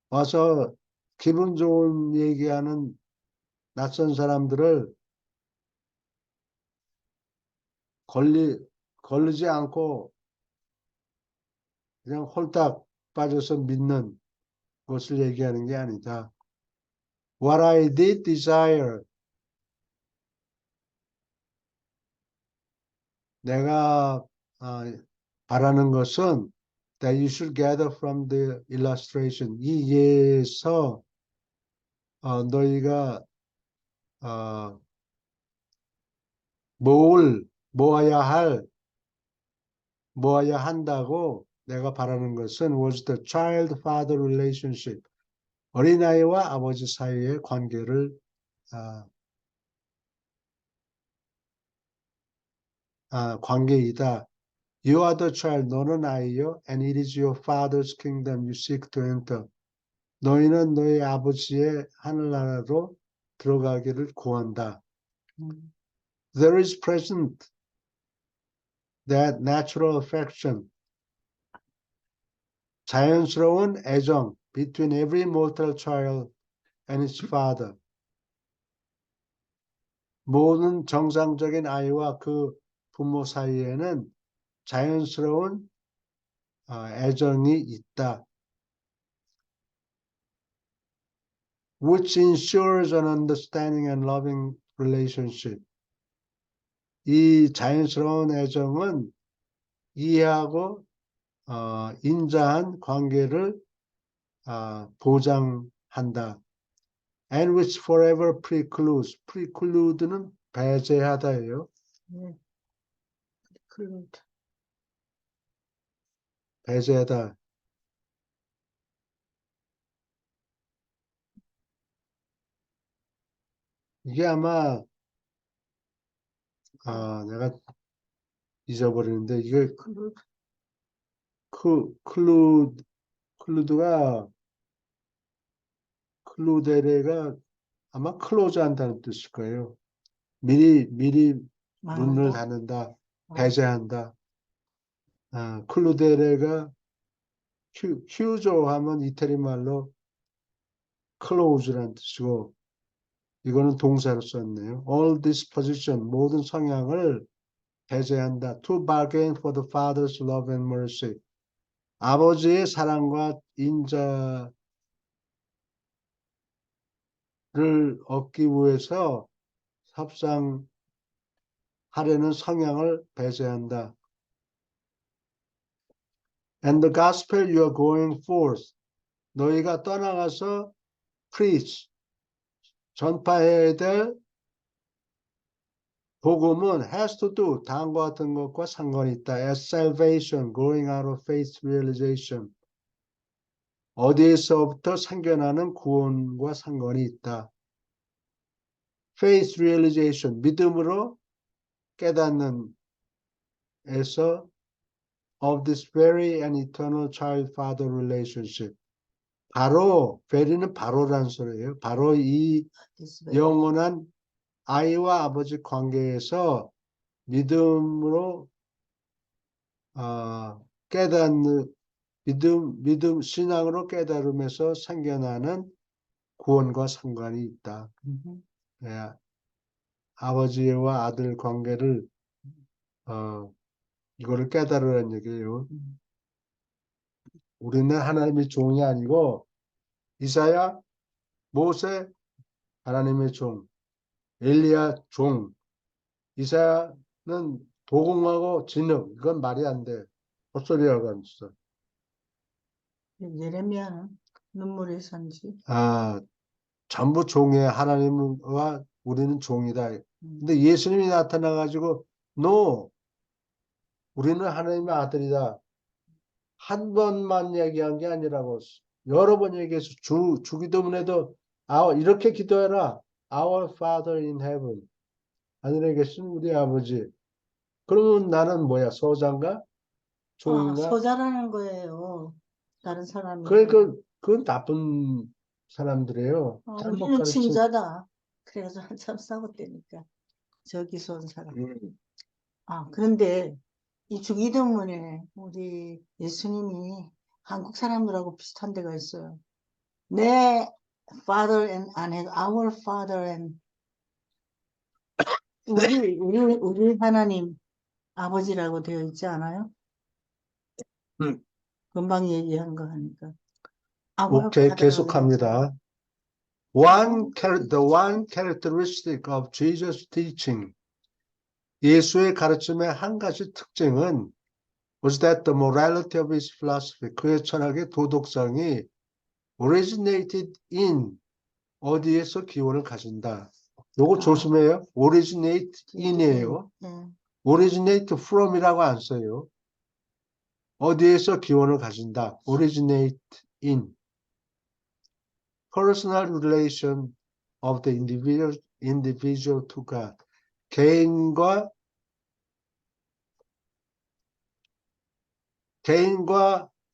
S1: 와서 기분 좋은 얘기하는 낯선 사람들을 걸리지 않고 그냥 홀딱 빠져서 믿는 것을 얘기하는 게 아니다. What I did desire. 내가 바라는 것은 that you should gather from the illustration. 이 예에서 너희가 모아야 한다고 내가 바라는 것은 was the child-father relationship. 어린아이와 아버지 사이의 관계를 관계이다. You are the child, 너는 아이요, and it is your father's kingdom you seek to enter. 너희는 너희 아버지의 하늘나라로 들어가기를 구한다. There is present that natural affection, 자연스러운 애정 between every mortal child and its father. 모든 정상적인 아이와 그 부모 사이에는 자연스러운 애정이 있다. Which ensures an understanding and loving relationship. 이 자연스러운 애정은 이해하고 인자한 관계를 보장한다. And which forever precludes. preclude는 배제하다예요.
S4: 네. preclude.
S1: 배제하다. 이게 아마 내가 잊어버리는데 이게 클루데레가 아마 클로즈 한다는 뜻일 거예요. 미리 문을 닫는다, 배제한다. 클루데레가 휴조 하면 이태리 말로 close라는 뜻이고 이거는 동사로 썼네요. All disposition, 모든 성향을 배제한다. To bargain for the father's love and mercy. 아버지의 사랑과 인자를 얻기 위해서 협상하려는 성향을 배제한다. And the gospel you are going forth. 너희가 떠나가서 preach, 전파해야 될 복음은 has to do, 다음과 같은 것과 상관이 있다. As salvation, growing out of faith realization. 어디에서부터 생겨나는 구원과 상관이 있다. Faith realization, 믿음으로 깨닫는 에서 of this very and eternal child-father relationship. 바로, very는 바로라는 소리예요. 바로 이 영원한 아이와 아버지 관계에서 믿음으로 깨닫는 믿음 신앙으로 깨달음에서 생겨나는 구원과 상관이 있다. 예, 아버지와 아들 관계를 이거를 깨달으라는 얘기예요. 우리는 하나님의 종이 아니고 이사야, 모세 하나님의 종, 엘리야 종, 이사야는 도공하고 진흙, 이건 말이 안 돼. 헛소리하고 앉았어.
S4: 예레미야는 눈물의 선지.
S1: 전부 종이에요. 하나님과 우리는 종이다. 근데 예수님이 나타나가지고 No, 우리는 하나님의 아들이다. 한 번만 얘기한 게 아니라고 여러 번 얘기해서 주기도문에도 이렇게 기도해라. Our Father in heaven. 하늘에 계신 우리 아버지. 그러면 나는 뭐야? 소자인가? 종인가?
S4: 소자라는 거예요. 다른 사람이.
S1: 그건 나쁜 사람들이에요. 잘못
S4: 우리는
S1: 가르친.
S4: 친자다. 그래서 한참 싸웠다니까. 저기서 온 사람. 그런데 이 주기도문에 우리 예수님이 한국 사람들하고 비슷한 데가 있어요. 내 father and 안 해도 our father and 우리 하나님 아버지라고 되어 있지 않아요?
S2: 음.
S4: 금방 얘기한 거 하니까. our
S1: 오케이,
S4: father라고 되어 있지 않아요?
S1: 계속합니다. The one characteristic of Jesus' teaching. 예수의 가르침의 한 가지 특징은 was that the morality of his philosophy, 그의 철학의 도덕성이 originated in, 어디에서 기원을 가진다. 요거
S4: 아.
S1: 조심해요. originate in이에요.
S4: 예.
S1: originate from이라고 안 써요. 어디에서 기원을 가진다. originate in. personal relation of the individual to God. 개인과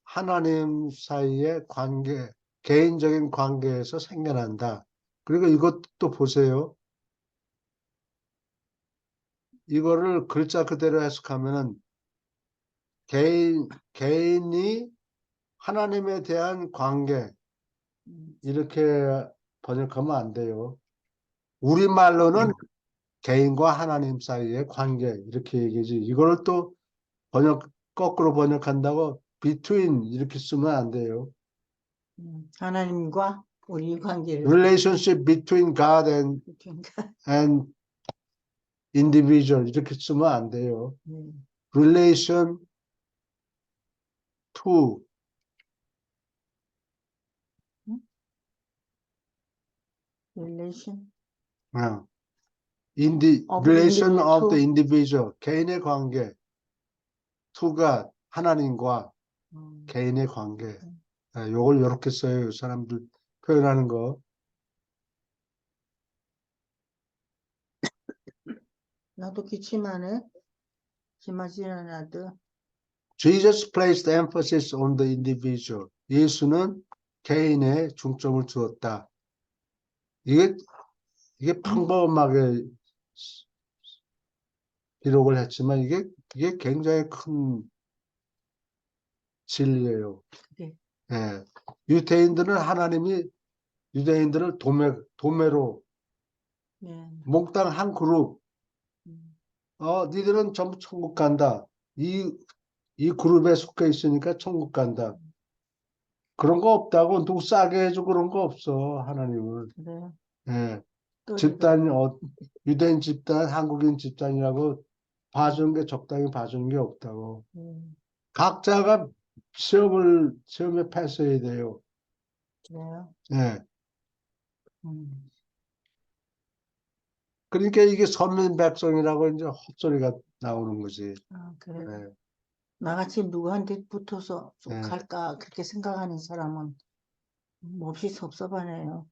S1: 하나님 사이의 관계, 개인적인 관계에서 생겨난다. 그리고 이것도 보세요. 이거를 글자 그대로 해석하면은 개인이 하나님에 대한 관계, 이렇게 번역하면 안 돼요. 우리말로는 개인과 하나님 사이의 관계, 이렇게 얘기지. 이걸 또 거꾸로 번역한다고 between 이렇게 쓰면 안 돼요.
S4: 하나님과 우리 관계를
S1: relationship between God and individual 이렇게 쓰면 안 돼요. relation to
S4: relation
S1: relation
S4: individual
S1: of
S4: to.
S1: the individual 개인의 관계 to God 하나님과 개인의 관계. 요걸 이렇게 써요. 사람들 표현하는 거.
S4: 나도 기침하네. 기마지는 아들.
S1: Jesus placed emphasis on the individual. 예수는 개인에 중점을 두었다. 이게 평범하게 기록을 했지만 이게 굉장히 큰 진리예요.
S4: 네.
S1: 예. 유대인들을 도매로
S4: 네.
S1: 몽땅 한 그룹, 니들은 전부 천국 간다. 이 그룹에 속해 있으니까 천국 간다. 그런 거 없다고 누구 싸게 해주고 그런 거 없어, 하나님은.
S4: 그래요.
S1: 예.
S4: 또
S1: 유대인 집단, 한국인 집단이라고 봐주는 게 적당히 봐주는 게 없다고. 각자가 시험에 패스해야 돼요.
S4: 그래요.
S1: 예.
S4: 음.
S1: 그러니까 이게 선민 백성이라고 이제 헛소리가 나오는 거지.
S4: 아, 그래요.
S1: 예.
S4: 나같이 누구한테 붙어서 쭉
S1: 네.
S4: 갈까 그렇게 생각하는 사람은 몹시 섭섭하네요.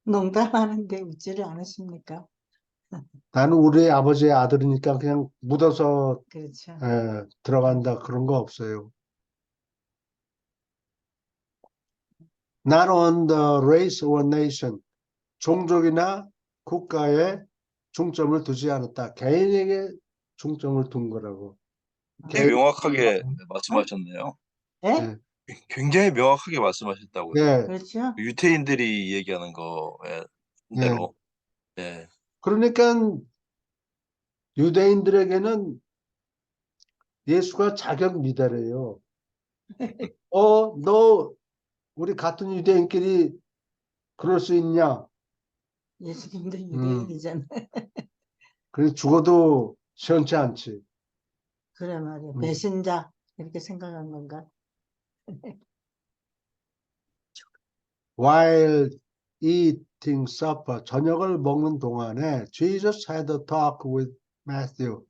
S4: 농담하는데 웃지를 않으십니까?
S1: 나는 우리 아버지의 아들이니까 그냥 묻어서
S4: 그렇죠.
S1: 들어간다 그런 거 없어요. Not on the race or nation. 종족이나 국가에 중점을 두지 않았다. 개인에게 중점을 둔 거라고.
S3: 굉장히 명확하게 말씀하셨네요.
S4: 예?
S1: 네.
S3: 굉장히 명확하게 말씀하셨다고요.
S1: 네.
S4: 그렇죠.
S3: 유태인들이 얘기하는 거에 대로. 네.
S1: 그러니까 유대인들에게는 예수가 자격 미달이에요. 너 우리 같은 유대인끼리 그럴 수 있냐?
S4: 예수님도 유대인이잖아요.
S1: 그래서 죽어도 시원치 않지.
S4: 그래 말이야. 배신자 이렇게 생각한 건가?
S1: While eating supper, 저녁을 먹는 동안에 Jesus had a talk with Matthew.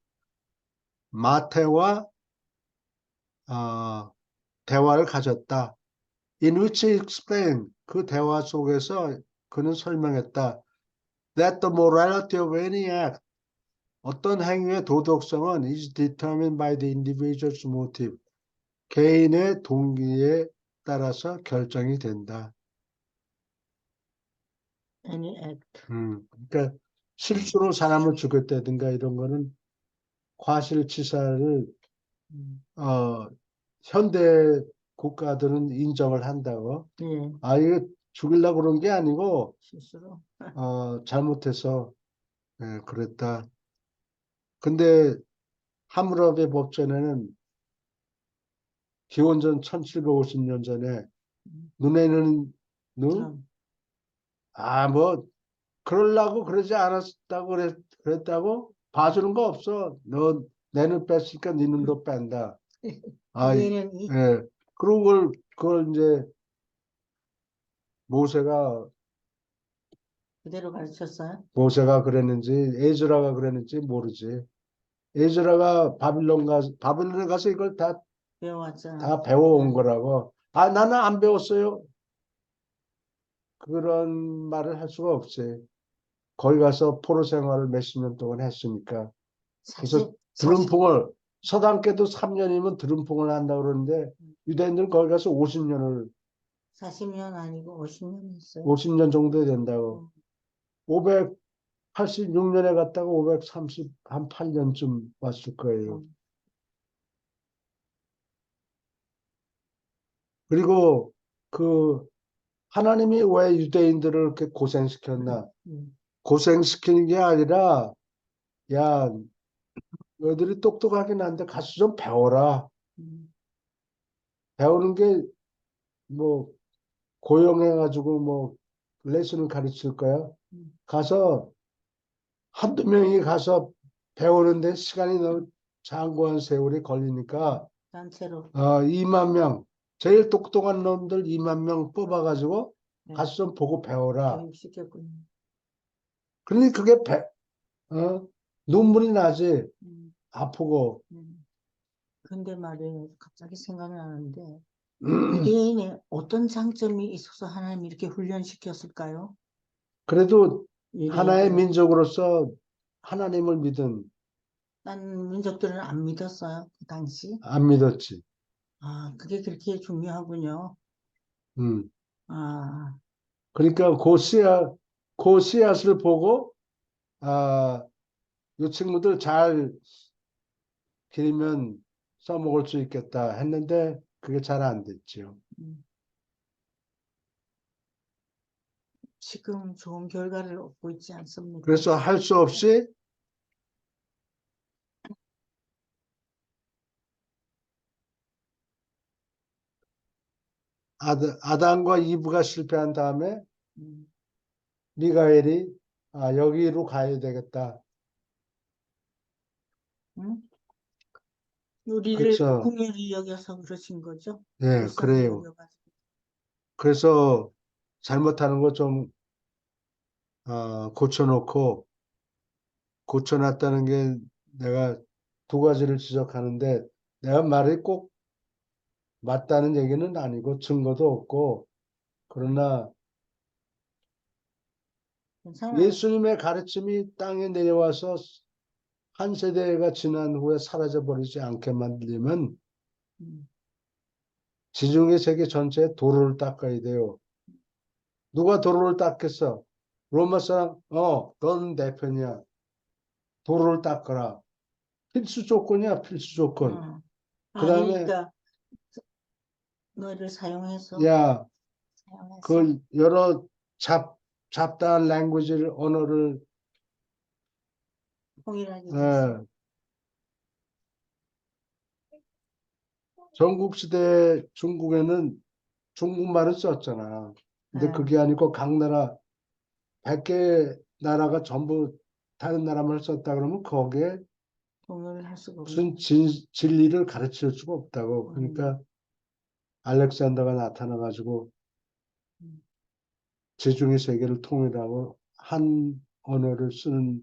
S1: 마태와 대화를 가졌다. In which he explained, 그 대화 속에서 그는 설명했다. That the morality of any act, 어떤 행위의 도덕성은 is determined by the individual's motive. 개인의 동기에 따라서 결정이 된다.
S4: Any act.
S1: 그러니까 실수로 사람을 죽였다든가 이런 거는 과실치사를 현대 국가들은 인정을 한다고.
S4: 예.
S1: 이거 죽이려고 그런 게 아니고
S4: 실수로.
S1: 잘못해서 그랬다. 근데 하무라비 법전에는 기원전 1750년 전에 눈에는 눈? 뭐 그러려고 그러지 않았다고 그랬다고 봐주는 거 없어. 너 내 눈 뺐으니까 네 눈도 뺀다.
S4: 얘는
S1: 예. 그리고 그걸 이제 모세가
S4: 그대로 가르쳤어요?
S1: 그랬는지 에즈라가 그랬는지 모르지. 에즈라가 바빌론에 가서 이걸 다
S4: 배워왔잖아.
S1: 배워온 거라고. 나는 안 배웠어요. 그런 말을 할 수가 없지. 거기 가서 포로 생활을 몇십 년 동안 했으니까. 그래서 드rum풍을 서당께도 3년이면 드rum풍을 한다고 그러는데 유대인들은 거기 가서 50년을
S4: 40년 아니고 50년 했어요.
S1: 50년 정도 된다고. 586년에 갔다가 538년쯤 왔을 거예요. 그리고 그 하나님이 왜 유대인들을 이렇게 고생시켰나? 고생시키는 게 아니라 야, 너희들이 똑똑하긴 한데 가서 좀 배워라. 배우는 게 뭐 고용해가지고 뭐 레슨을 가르칠 거야. 가서 한두 명이 가서 배우는데 시간이 너무 장구한 세월이 걸리니까
S4: 단체로
S1: 2만 명, 제일 똑똑한 놈들 2만 명 뽑아가지고
S4: 네.
S1: 가서 좀 보고 배워라.
S4: 교육시켰군요.
S1: 그러니 그게 눈물이 나지. 아프고.
S4: 근데 말이에요. 갑자기 생각이 나는데 유대인의 어떤 장점이 있어서 하나님이 이렇게 훈련시켰을까요?
S1: 그래도 하나의
S4: 유대인들은
S1: 민족으로서 하나님을 믿은
S4: 딴 민족들은 안 믿었어요. 그 당시.
S1: 안 믿었지.
S4: 그게 그렇게 중요하군요.
S1: 음.
S4: 아,
S1: 그러니까 그 씨앗을 보고 이 친구들 잘 기르면 써먹을 수 있겠다 했는데 그게 잘 안 됐죠.
S4: 지금 좋은 결과를 얻고 있지 않습니까?
S1: 그래서 할 수 없이 아담과 이브가 실패한 다음에 미가엘이 여기로 가야 되겠다.
S4: 응? 우리를
S1: 그렇죠.
S4: 긍휼히 여겨서 그러신 거죠?
S1: 예,
S4: 불쌍히
S1: 그래요.
S4: 여겨가지고.
S1: 그래서 잘못하는 거 좀 고쳐놨다는 게 내가 두 가지를 지적하는데 내가 말이 꼭 맞다는 얘기는 아니고 증거도 없고 그러나
S4: 괜찮아요.
S1: 예수님의 가르침이 땅에 내려와서 한 세대가 지난 후에 사라져버리지 않게 만들려면 지중해 세계 전체에 도로를 닦아야 돼요. 누가 도로를 닦겠어? 로마 사람, 넌 내 편이야. 도로를 닦아라. 필수 조건이야, 필수 조건. 그 다음에,
S4: 그러니까 너를 사용해서
S1: 야, 그 여러 잡다한 언어를,
S4: 통일하게 됐어.
S1: 전국시대 중국에는 중국말을 썼잖아. 근데 그게 아니고 각 나라, 100개 나라가 전부 다른 나라말을 썼다 그러면 거기에
S4: 통일을 할 수가
S1: 무슨
S4: 없네.
S1: 진리를 가르칠 수가 없다고. 그러니까 알렉산더가 나타나가지고 지중해 세계를 통일하고 한 언어를 쓰는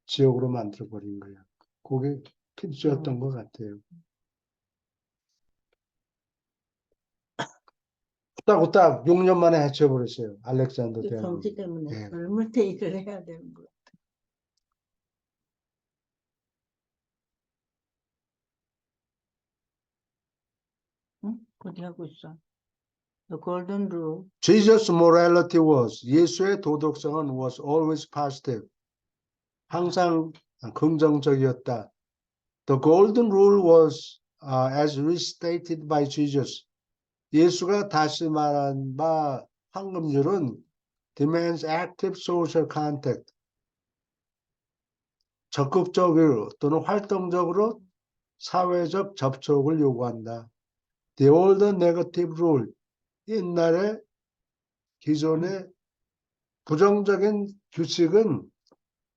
S1: 지역으로 만들어버린 거야. 그게 필수였던 것 같아요. 후딱 6년 만에 해쳐버렸어요. 알렉산더
S4: 이
S1: 대왕.
S4: 경기 때문에
S1: 예.
S4: 젊을 때 일을 해야 되는 거야. 응? 어디 하고 있어? The golden rule.
S1: Jesus' morality was, 예수의 도덕성은 was always positive. 항상 긍정적이었다. The golden rule was, as restated by Jesus. 예수가 다시 말한 바 황금률은 demands active social contact. 적극적으로 또는 활동적으로 사회적 접촉을 요구한다. The old negative rule. 옛날에 기존의 부정적인 규칙은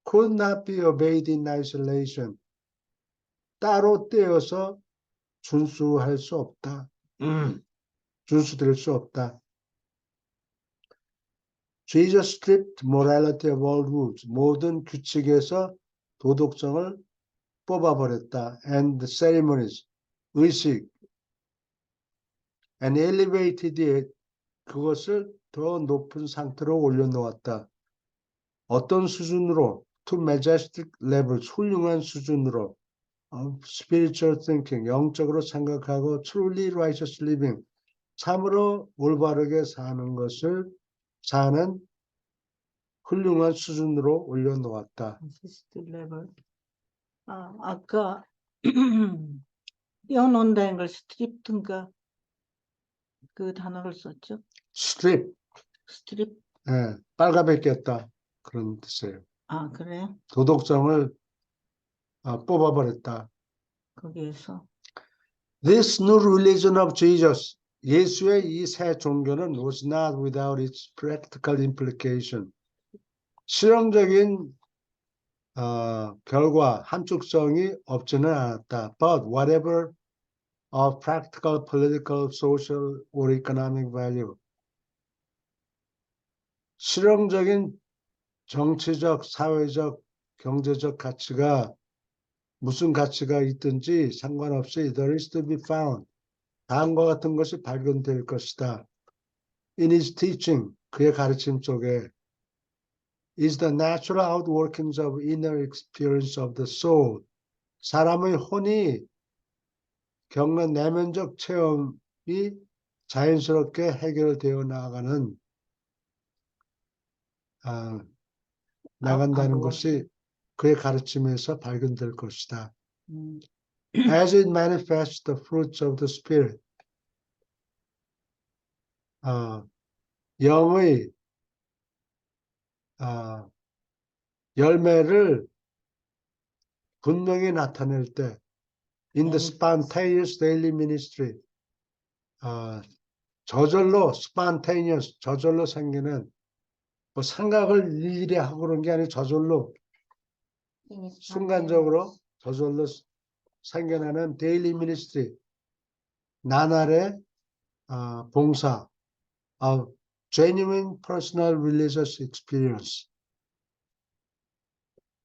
S1: could not be obeyed in isolation. 따로 떼어서 준수할 수 없다. 준수될 수 없다. Jesus stripped morality of all rules. 모든 규칙에서 도덕성을 뽑아버렸다. And the ceremonies, 의식, and elevated it. 그것을 더 높은 상태로 올려놓았다. 어떤 수준으로? To majestic levels, 훌륭한 수준으로. Spiritual thinking, 영적으로 생각하고 truly righteous living, 참으로 올바르게 사는 것을 사는 훌륭한 수준으로 올려놓았다.
S4: 아까 떼어놓는다는 걸 스트립든가 그 단어를 썼죠.
S1: Strip,
S4: 스트립.
S1: 예, 빨가벗겼다 그런 뜻이에요.
S4: 아, 그래요?
S1: 도덕성을 뽑아버렸다.
S4: 거기에서.
S1: This new religion of Jesus, 예수의 이 새 종교는 was not without its practical implication. 실용적인 결과, 함축성이 없지는 않았다. But whatever of practical, political, social, or economic value. 실용적인 정치적, 사회적, 경제적 가치가 무슨 가치가 있든지 상관없이 there is to be found. 다음과 같은 것이 발견될 것이다. In his teaching, 그의 가르침 속에 is the natural outworkings of inner experience of the soul. 사람의 혼이 겪는 내면적 체험이 자연스럽게 해결되어 나가는 나간다는 것이 그의 가르침에서 발견될 것이다. As it manifests the fruits of the Spirit. 영의 열매를 분명히 나타낼 때 in the spontaneous daily ministry 저절로 spontaneous 저절로 생기는 뭐 생각을 일일이 하고 그런 게 아니라 저절로 순간적으로 저절로 생겨나는 daily ministry 나날의 봉사 of genuine personal religious experience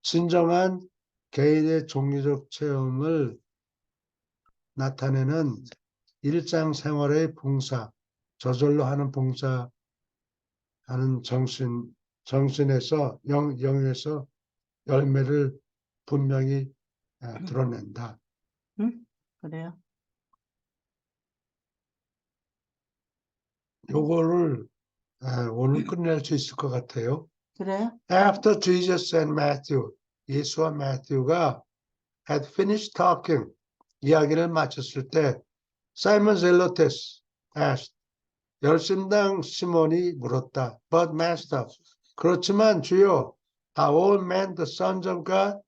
S1: 진정한 개인의 종교적 체험을 나타내는 일상생활의 봉사, 저절로 하는 봉사하는 정신에서 영에서 열매를 분명히 드러낸다.
S4: 그래요?
S1: 요거를 오늘 끝낼 수 있을 것 같아요.
S4: 그래요?
S1: After Jesus and Matthew, 예수와 마태가 had finished talking, 이야기를 마쳤을 때 Simon Zelotes asked, 열심당 시몬이 물었다. But master, 그렇지만 주여, are all men the sons of God?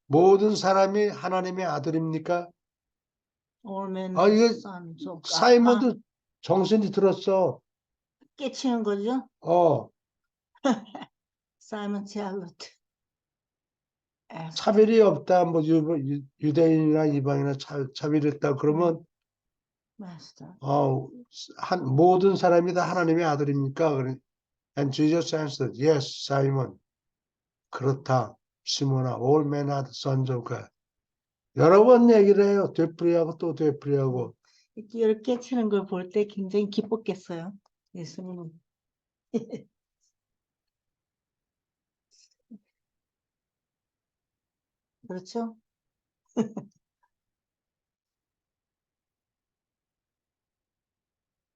S1: 모든 사람이 하나님의 아들입니까?
S4: All men
S1: 이거
S4: sons of God.
S1: 사이먼도 정신이 들었어.
S4: 깨치는 거죠? 사이먼 젤로트.
S1: 차별이 없다. 뭐 유대인이나 이방이나 차별이 있다. 그러면
S4: 마스터.
S1: 모든 사람이 다 하나님의 아들입니까? And Jesus answered, yes, Simon. 그렇다, 시몬아. All men are the sons of God. 여러 번 얘기를 해요. 되풀이하고 또 되풀이하고.
S4: 이렇게 깨치는 걸 볼 때 굉장히 기뻤겠어요. 예수님은. 그렇죠?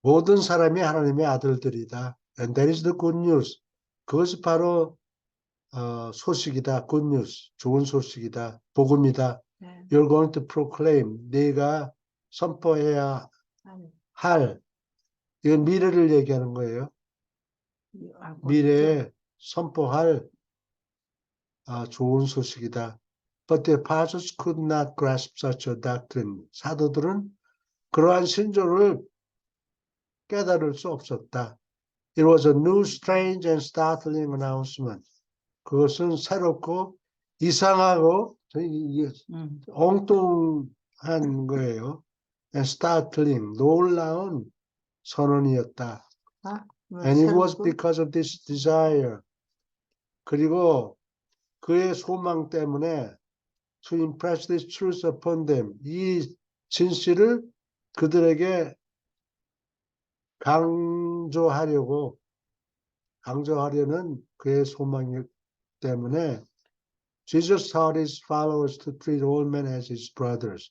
S1: 모든 사람이 하나님의 아들들이다. And that is the good news. 그것이 바로 소식이다. Good news. 좋은 소식이다. 복음이다.
S4: 네.
S1: You're going to proclaim. 네가 선포해야 할. 이건 미래를 얘기하는 거예요. 미래에 선포할 좋은 소식이다. but the apostles could not grasp such a doctrine. 사도들은 그러한 신조를 깨달을 수 없었다. It was a new, strange and startling announcement. 그것은 새롭고 이상하고 엉뚱한 거예요. And startling, 놀라운 선언이었다. And it was because of this desire. 그리고 그의 소망 때문에 to impress this truth upon them. 이 진실을 그들에게 강조하려는 그의 소망 때문에 Jesus taught his followers to treat all men as his brothers.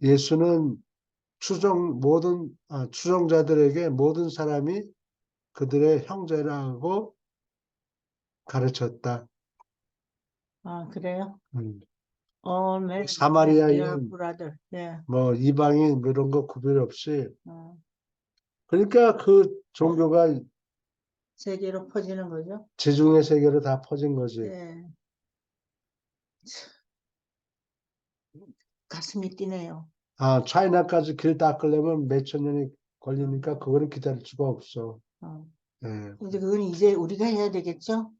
S1: 예수는 추종자들에게 모든 사람이 그들의 형제라고 가르쳤다.
S4: 아, 그래요? All men,
S1: 사마리아인,
S4: they are brother. Yeah.
S1: 뭐 이방인 이런 거 구별 없이. 그러니까 그 종교가
S4: 세계로 퍼지는 거죠.
S1: 지중해 세계로 다 퍼진 거지.
S4: 네. 가슴이 뛰네요.
S1: 아, 차이나까지 길 닦으려면 몇천 년이 걸리니까 그거는 기다릴 수가 없어. 예.
S4: 이제 그건 이제 우리가 해야 되겠죠?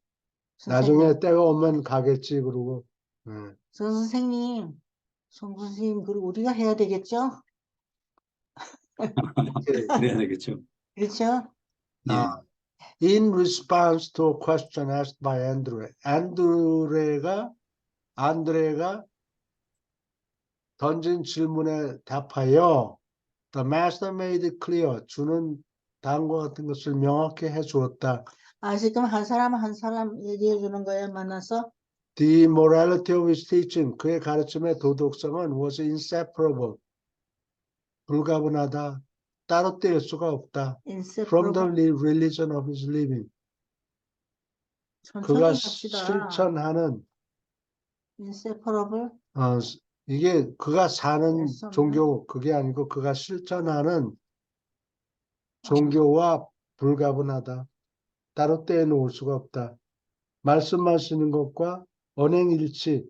S1: 나중에 때가 오면 가겠지, 그러고. 예.
S4: 선생님, 송 선생님, 그리고 우리가 해야 되겠죠?
S2: 그래야 되겠죠.
S4: 그렇죠?
S2: 예.
S1: In response to a question asked by 안드레가 던진 질문에 답하여 the master made it clear. 주는 다음과 같은 것을 명확히 해 주었다.
S4: 아, 지금 한 사람 한 사람 얘기해 주는 거예요, 만나서?
S1: The morality of his teaching, 그의 가르침의 도덕성은 was inseparable. 불가분하다. 따로 뗄 수가 없다. From the religion of his living. 그가
S4: 천천히 갑시다.
S1: 실천하는
S4: inseparable?
S1: 이게 그가 사는
S4: Yes,
S1: 종교 그게 아니고 그가 실천하는 종교와 불가분하다. 따로 떼놓을 수가 없다. 말씀하시는 것과 언행일치.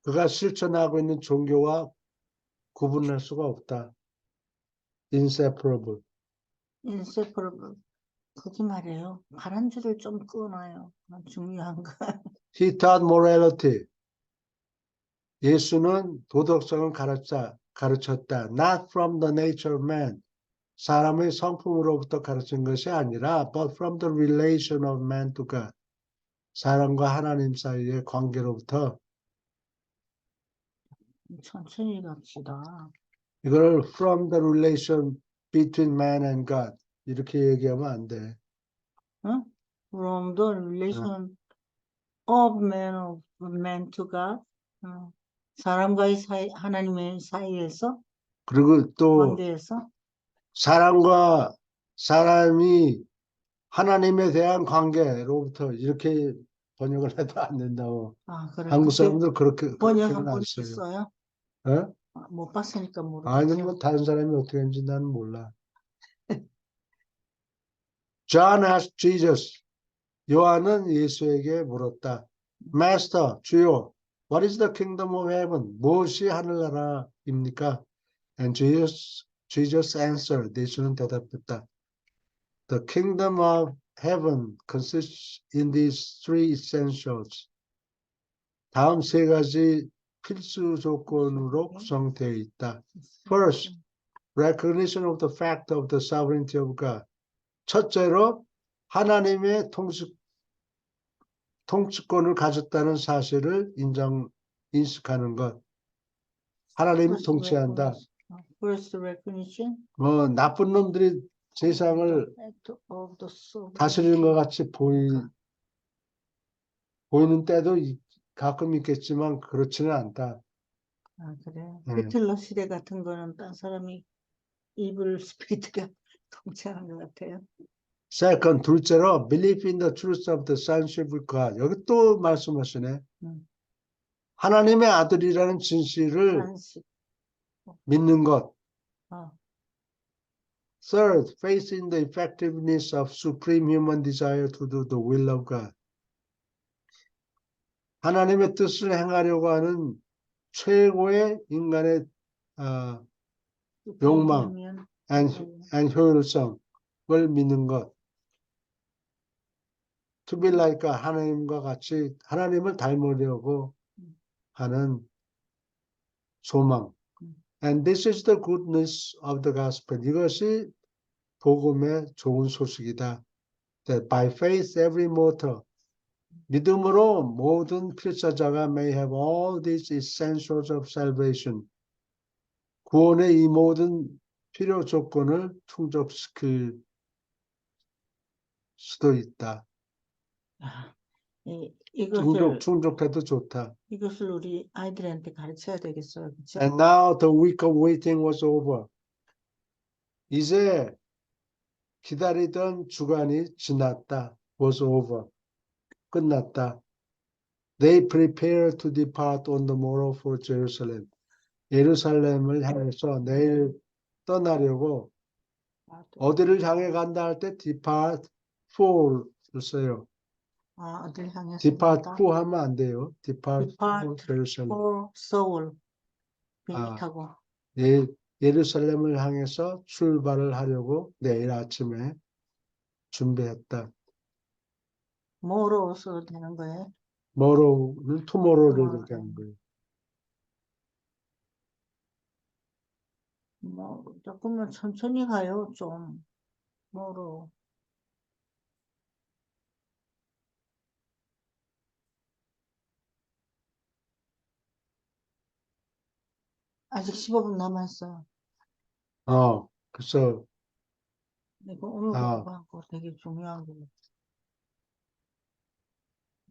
S1: 그가 실천하고 있는 종교와 구분할 수가 없다. inseparable.
S4: inseparable. 그게 말이에요. 발안주를 좀 끊어요. 중요한 거.
S1: He taught morality. 예수는 도덕성을 가르쳤다. Not from the nature of man. 사람의 성품으로부터 가르친 것이 아니라 but from the relation of man to God. 사람과 하나님 사이의 관계로부터.
S4: 천천히 갑시다.
S1: 이걸 from the relation between man and God 이렇게 얘기하면 안 돼.
S4: 응? From the relation of man to God. 사람과의 사이, 하나님의 사이에서,
S1: 그리고 또
S4: 관계에서.
S1: 사람과 사람이 하나님에 대한 관계로부터 이렇게 번역을 해도 안 된다고.
S4: 아, 그래.
S1: 한국 사람들 그렇게는
S4: 번역은
S1: 안
S4: 못
S1: 써요.
S4: 했어요?
S1: 어?
S4: 못 봤으니까
S1: 아니,
S4: 모르겠죠.
S1: 뭐 다른 사람이 어떻게 했는지 나는 몰라. John asked Jesus. 요한은 예수에게 물었다. Master, 주요, what is the kingdom of heaven? 무엇이 하늘나라입니까? And Jesus answered. 예수는 대답했다. The kingdom of heaven consists in these three essentials. 다음 세 가지 필수 조건으로 구성되어 있다. First, recognition of the fact of the sovereignty of God. 첫째로 하나님의 통치권을 가졌다는 사실을 인식하는 것. 하나님이 통치한다.
S4: First recognition
S1: 나쁜 놈들이 세상을
S4: of the soul.
S1: 다스리는 것 같이 보이는 때도 가끔 있겠지만 그렇지는 않다.
S4: 아, 그래요? 히틀러 시대 같은 거는 딴 사람이 이블 스피리트가 통치하는 것 같아요.
S1: Second, 둘째로 belief in the truth of the sonship of God. 여기 또 말씀하시네. 하나님의 아들이라는 진실을
S4: 한식.
S1: 믿는 것. Third, faith in the effectiveness of supreme human desire to do the will of God. 하나님의 뜻을 행하려고 하는 최고의 인간의 욕망
S4: 그러면
S1: and 효율성을 믿는 것. To be like 하나님과 같이 하나님을 닮으려고 하는 소망. And this is the good news of the gospel. 이것이 복음의 좋은 소식이다. That by faith every mortal, 믿음으로 모든 필사자가 may have all these essentials of salvation. 구원의 이 모든 필요 조건을 충족시킬 수도 있다. 충족해도 좋다.
S4: 이것을 우리 아이들한테 가르쳐야 되겠어요. 그렇죠?
S1: And now the week of waiting was over. 이제 기다리던 주간이 지났다. Was over. 끝났다. They prepared to depart on the morrow for Jerusalem. 예루살렘을 향해서 내일 떠나려고 어디를 향해 간다 할 때 depart for를 써요.
S4: 어딜 향해서
S1: depart
S4: 간다?
S1: to 하면 안 돼요. depart for
S4: Depart
S1: Jerusalem.
S4: for Seoul. 비행기 타고.
S1: 예루살렘을 향해서 출발을 하려고 내일 아침에 준비했다.
S4: 뭐로 써도 되는 거예요?
S1: tomorrow는 tomorrow를 얘기하는 거예요.
S4: 조금만 천천히 가요, 좀. 뭐로. 아직 15분 남았어.
S1: 그래서
S4: 이거 오늘 공부하고 되게 중요한 거.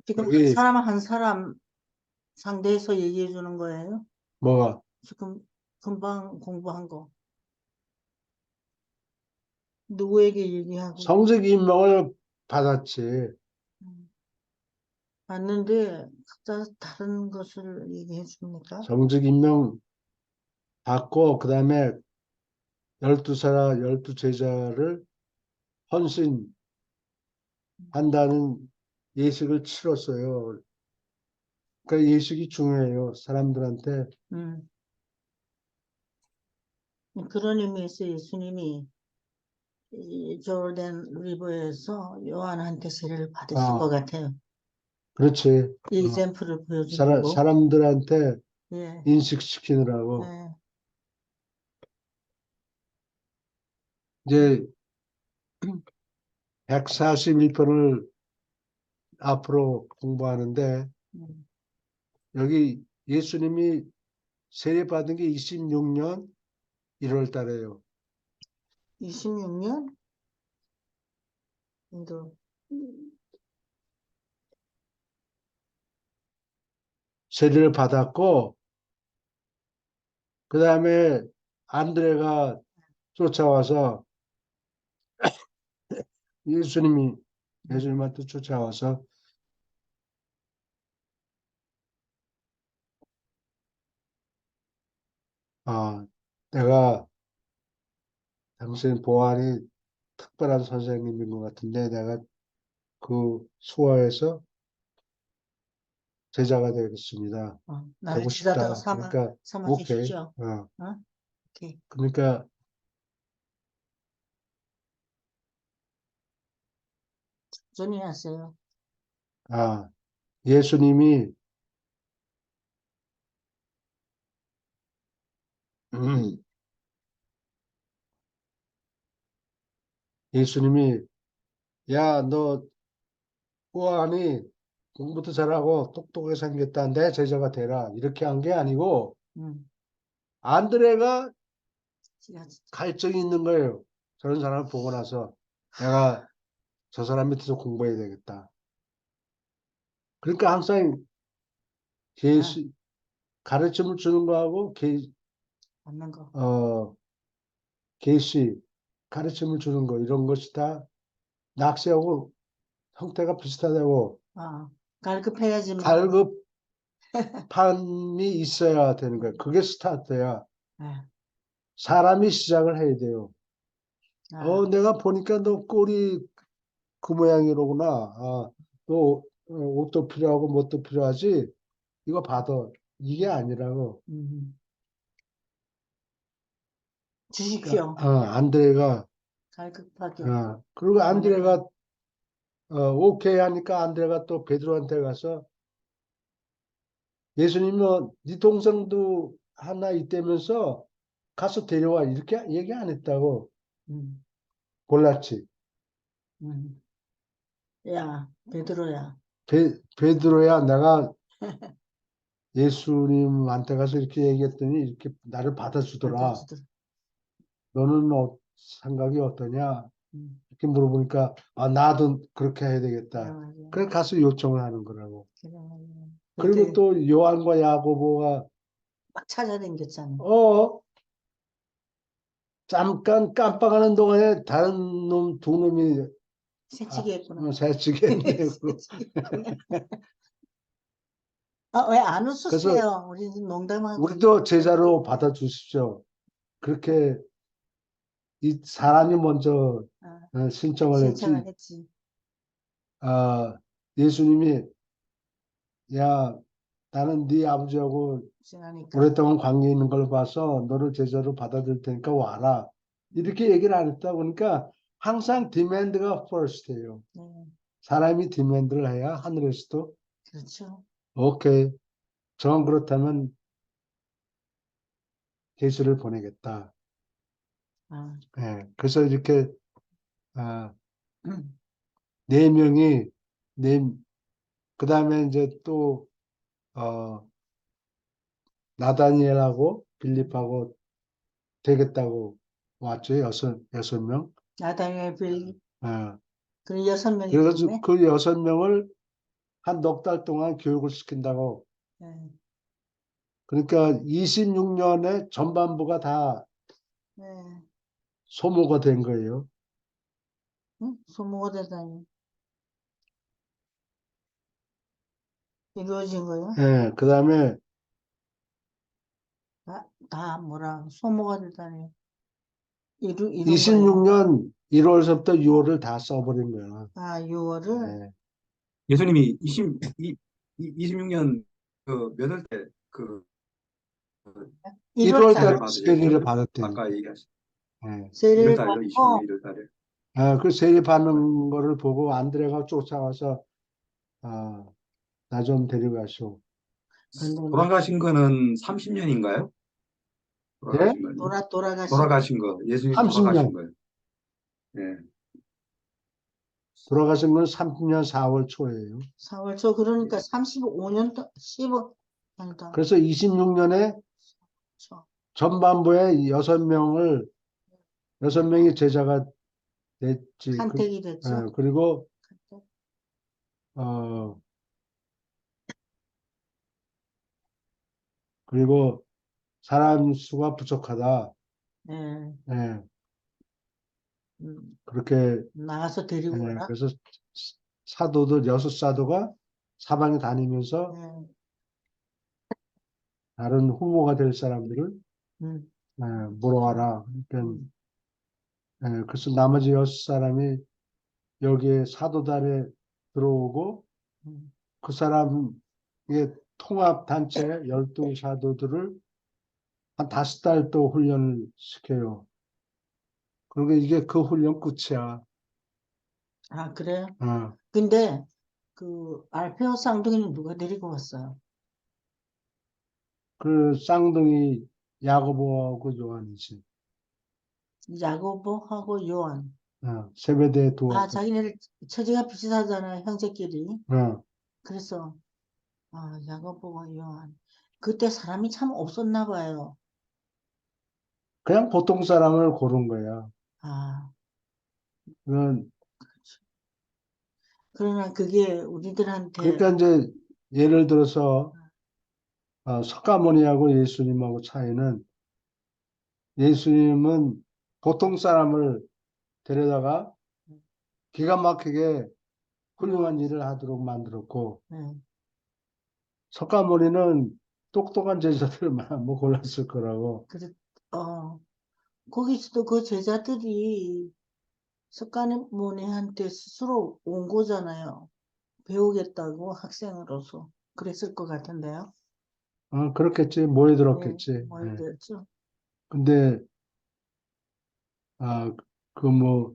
S4: 지금
S1: 여기-
S4: 한 사람 상대해서 얘기해 주는 거예요?
S1: 뭐가
S4: 지금 금방 공부한 거. 누구에게 얘기하고?
S1: 성직 임명을 받았지.
S4: 봤는데 각자 다른 것을 얘기해 줍니까?
S1: 성직 임명 받고 그다음에 12 제자를 헌신한다는 예식을 치렀어요. 그러니까 예식이 중요해요. 사람들한테.
S4: 그런 의미에서 예수님이 이 조르단 리버에서 요한한테 세례를 받으실 것 같아요.
S1: 그렇지.
S4: example을 보여주고.
S1: 사람들한테
S4: 예.
S1: 인식시키느라고.
S4: 예.
S1: 이제 141편을 앞으로 공부하는데 여기 예수님이 세례받은 게 26년 1월 달에요.
S4: 26년? 인도.
S1: 세례를 받았고 그 다음에 안드레가 쫓아와서 예수님한테 쫓아와서 내가 당신 보안이 특별한 선생님인 것 같은데 내가 그 수화에서 제자가 되겠습니다.
S4: 나를
S1: 되고 싶다.
S4: 제자로
S1: 그러니까 오케이.
S4: 삼아주십시오. 오케이.
S1: 그러니까
S4: 전히 하세요.
S1: 예수님이 야, 너 보안이 공부도 잘하고 똑똑하게 생겼다. 내 제자가 되라. 이렇게 한 게 아니고 안드레가 갈증이 있는 거예요. 저런 사람을 보고 나서 내가 저 사람 밑에서 공부해야 되겠다. 그러니까 항상 가르침을 주는 거하고
S4: 맞는 거.
S1: 계시 가르침을 주는 거 이런 것이 다 낚시하고 형태가 비슷하다고.
S4: 갈급해야지만.
S1: 갈급함이 있어야 되는 거야. 그게 스타트야. 사람이 시작을 해야 돼요.
S4: 아,
S1: 내가 보니까 너 꼴이 그 모양이로구나. 너 옷도 필요하고 뭣도 필요하지? 이거 받아. 이게 아니라고.
S4: 주십시오.
S1: 안드레가,
S4: 갈급하게.
S1: 그리고
S4: 원하는
S1: 안드레가, 오케이 하니까 안드레가 또 베드로한테 가서 예수님은 네 동생도 하나 있다면서 가서 데려와. 이렇게 얘기 안 했다고.
S4: 음,
S1: 몰랐지.
S4: 음. 야, 베드로야.
S1: 베드로야, 내가 예수님한테 가서 이렇게 얘기했더니 이렇게 나를 받아주더라.
S4: 받아주더라.
S1: 너는 생각이 어떠냐?
S4: 음,
S1: 이렇게 물어보니까 나도 그렇게 해야
S4: 그래,
S1: 되겠다.
S4: 맞아.
S1: 그래 가서 요청을 하는 거라고.
S4: 그래, 맞아.
S1: 그리고
S4: 그때
S1: 또 요한과 야고보가
S4: 막 찾아다녔잖아.
S1: 어 잠깐 깜빡하는 동안에 다른 놈 두 놈이
S4: 새치기 했구나.
S1: 새치겠네.
S4: 새치기 했구나. 왜 안
S1: 그래서
S4: 웃으세요? 우리 농담하고
S1: 우리도 제자로 받아주십시오. 그렇게 이 사람이 먼저 신청을
S4: 신청을
S1: 했지.
S4: 했지.
S1: 예수님이 야 나는 네 아버지하고
S4: 신하니까.
S1: 오랫동안 관계 있는 걸 봐서 너를 제자로 받아들일 테니까 와라. 이렇게 얘기를 안 했다 보니까 항상 디맨드가 first예요.
S4: 네,
S1: 사람이 디맨드를 해야 하늘에서도
S4: 그렇죠.
S1: 오케이. 정 그렇다면 예수를 보내겠다.
S4: 아,
S1: 예, 그래서 이렇게 아, 네 명이 그 다음에 이제 또 나다니엘하고 빌립하고 되겠다고 왔죠. 여섯 명.
S4: 나다니엘 빌,
S1: 예.
S4: 그 6명이
S1: 그래가지고
S4: 됐네.
S1: 그 여섯 명을 한 넉 달 동안 교육을 시킨다고.
S4: 네,
S1: 그러니까 26년에 전반부가 다
S4: 네.
S1: 소모가 된 거예요.
S4: 응? 소모가 되다니. 이루어진 거예요?
S1: 예, 그 다음에
S4: 다 뭐라, 소모가 되다니. 이룬 거예요?
S1: 26년 1월서부터 6월을 다 써버린 거야.
S4: 6월을
S1: 예.
S2: 예수님이 26년 몇 월 때 그
S4: 1월
S1: 1월
S2: 세례를
S1: 달에
S4: 달에
S1: 세례를
S2: 받으셨어요?
S1: 받았대요.
S2: 아까 얘기하신
S1: 예.
S4: 세례를
S2: 1월 달로
S4: 받고,
S2: 26년 1월 달에.
S1: 그 세례 받는 거를 보고 안드레가 쫓아와서 나 좀 데려가시오.
S4: 근데 이제
S2: 돌아가신 거는 30년인가요?
S1: 예?
S2: 돌아가신 거는
S4: 돌아가신
S2: 돌아가신 거 예수님 돌아가신
S1: 30년.
S2: 거예요. 예.
S1: 돌아가신 건 30년 4월 초예요.
S4: 4월 초, 그러니까 35년, 15, 아니다.
S1: 그래서 26년에
S4: 초.
S1: 전반부에 여섯 명이 제자가 됐지.
S4: 간택이 됐죠.
S1: 그리고,
S4: 간택.
S1: 어, 그리고 사람 수가 부족하다.
S4: 네.
S1: 예,
S4: 음,
S1: 그렇게,
S4: 나가서 데리고 가라.
S1: 그래서 사도들, 여섯 사도가 사방에 다니면서
S4: 네.
S1: 다른 후보가 될 사람들을
S4: 음,
S1: 물어와라. 그러니까,
S4: 음,
S1: 그래서 나머지 여섯 사람이 여기에 사도단에 들어오고
S4: 음.
S1: 그 사람의 통합단체 12사도들을 한 5달 또 훈련을 시켜요. 그리고 이게 그 훈련 끝이야.
S4: 그래요?
S1: 어,
S4: 근데 그 알페오 쌍둥이는 누가 데리고 왔어요?
S1: 그 쌍둥이 야고보하고 요한이지.
S4: 야고보하고 요한.
S1: 세베대 두 아들.
S4: 자기네들 처지가 비슷하잖아요, 형제끼리.
S1: 어,
S4: 그래서 야고보와 요한. 그때 사람이 참 없었나 봐요.
S1: 그냥 보통 사람을 고른 거야.
S4: 아,
S1: 그건
S4: 그러나 그게 우리들한테
S1: 그러니까 이제 예를 들어서 석가모니하고 예수님하고 차이는 예수님은 보통 사람을 데려다가 기가 막히게 훌륭한 일을 하도록 만들었고
S4: 네,
S1: 석가모니는 똑똑한 제자들만 뭐 골랐을 거라고.
S4: 그렇, 어, 거기서도 그 제자들이 석가모니한테 스스로 온 거잖아요. 배우겠다고 학생으로서. 그랬을 것 같은데요.
S1: 그렇겠지.
S4: 네,
S1: 모여들었겠지.
S4: 뭐 이랬죠.
S1: 근데, 아, 그 뭐,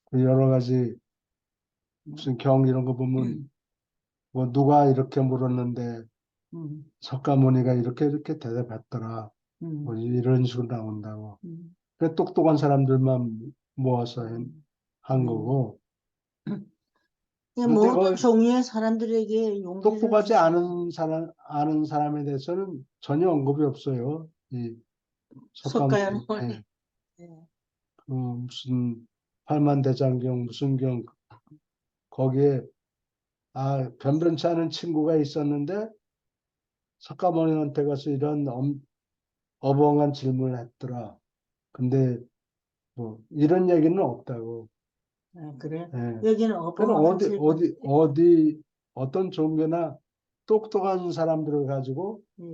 S1: 그 여러 가지 무슨 경 이런 거 보면, 뭐, 누가 이렇게 물었는데,
S4: 음,
S1: 석가모니가 이렇게 대답했더라. 뭐,
S4: 음,
S1: 이런 식으로 나온다고.
S4: 음,
S1: 그 똑똑한 사람들만 모아서 한
S4: 음.
S1: 거고.
S4: 이
S1: 그런데
S4: 모든
S1: 그
S4: 종류의 사람들에게 용기를
S1: 똑똑하지
S4: 주시는
S1: 아는 사람에 대해서는 전혀 언급이 없어요. 이 석가모니,
S4: 석가모니. 네.
S1: 그 무슨 팔만대장경, 무슨 경, 거기에, 변변치 않은 친구가 있었는데, 석가모니한테 가서 이런 어벙한 질문을 했더라. 근데, 뭐, 이런 얘기는 없다고.
S4: 그래.
S1: 예.
S4: 여기는
S1: 그는
S4: 어벙한 질문.
S1: 어떤 종교나 똑똑한 사람들을 가지고,
S4: 예,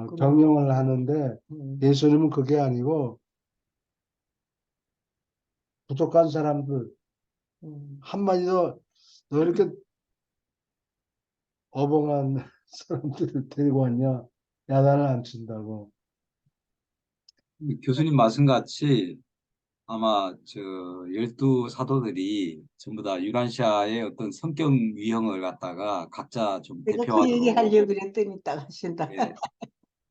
S4: 그래.
S1: 경영을 하는데,
S4: 음,
S1: 예수님은 그게 아니고, 부족한 사람들,
S4: 음.
S1: 한마디로, 너 이렇게 어벙한 사람들을 데리고 왔냐? 야단을 안 친다고.
S2: 교수님 말씀같이 아마 저 열두 사도들이 전부 다 유란시아의 어떤 성격 유형을 갖다가 각자 좀
S4: 내가 그 얘기
S2: 대표하도록
S4: 하려고 그랬더니 딱 하신다.
S2: 예,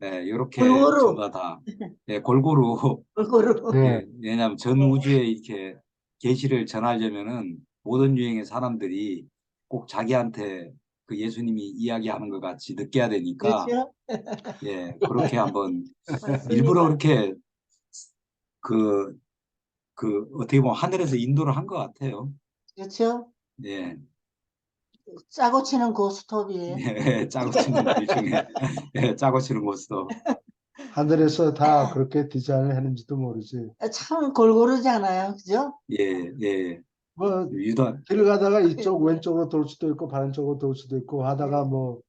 S2: 예, 이렇게
S4: 골고루,
S2: 전부 다 예, 골고루
S4: 골고루.
S1: 예,
S2: 예, 왜냐하면 전
S4: 네.
S2: 우주에 이렇게 계시를 전하려면은 모든 유형의 사람들이 꼭 자기한테 그 예수님이 이야기하는 것 같이 느껴야 되니까
S4: 그렇죠?
S2: 예, 그렇게 한번 일부러
S4: 맞습니다.
S2: 그렇게 그, 어떻게 보면 하늘에서 인도를 한 것 같아요.
S4: 그렇죠?
S2: 예,
S4: 짜고 치는 고스톱이에요.
S2: 예, 짜고 치는 일종의, 예, 짜고 치는 모습도,
S1: 하늘에서 다 그렇게 디자인을 했는지도 모르지.
S4: 참 골고루잖아요. 그죠?
S2: 예, 예,
S1: 뭐,
S2: 유다,
S1: 길 가다가 이쪽 왼쪽으로 돌 수도 있고, 반쪽으로 돌 수도 있고, 하다가
S4: 네.
S1: 뭐,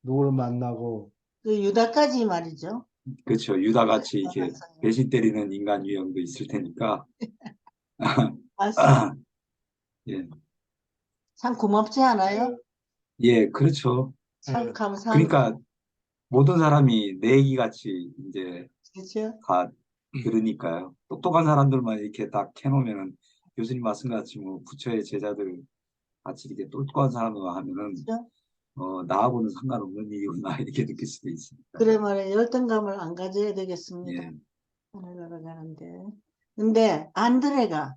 S1: 누구를 만나고,
S4: 그 유다까지 말이죠.
S2: 그렇죠. 유다같이 이렇게
S4: 맞아요.
S2: 배신 때리는 인간 유형도 있을 테니까,
S4: 맞습니다.
S2: 예,
S4: 참 고맙지 않아요?
S2: 예, 그렇죠.
S4: 참 감사합니다.
S2: 그러니까 모든 사람이 내 얘기같이 이제
S4: 그렇죠?
S2: 다 들으니까요. 똑똑한 사람들만 이렇게 딱 해놓으면은 교수님 말씀같이 뭐 부처의 제자들 같이 이렇게 똑똑한 사람으로 하면은
S4: 그렇죠?
S2: 나하고는 상관없는 일이구나 이렇게 느낄 수도 있으니까.
S4: 그래 말이에요. 열등감을 안 가져야 되겠습니다.
S2: 예,
S4: 하늘 날아가는데. 근데 안드레가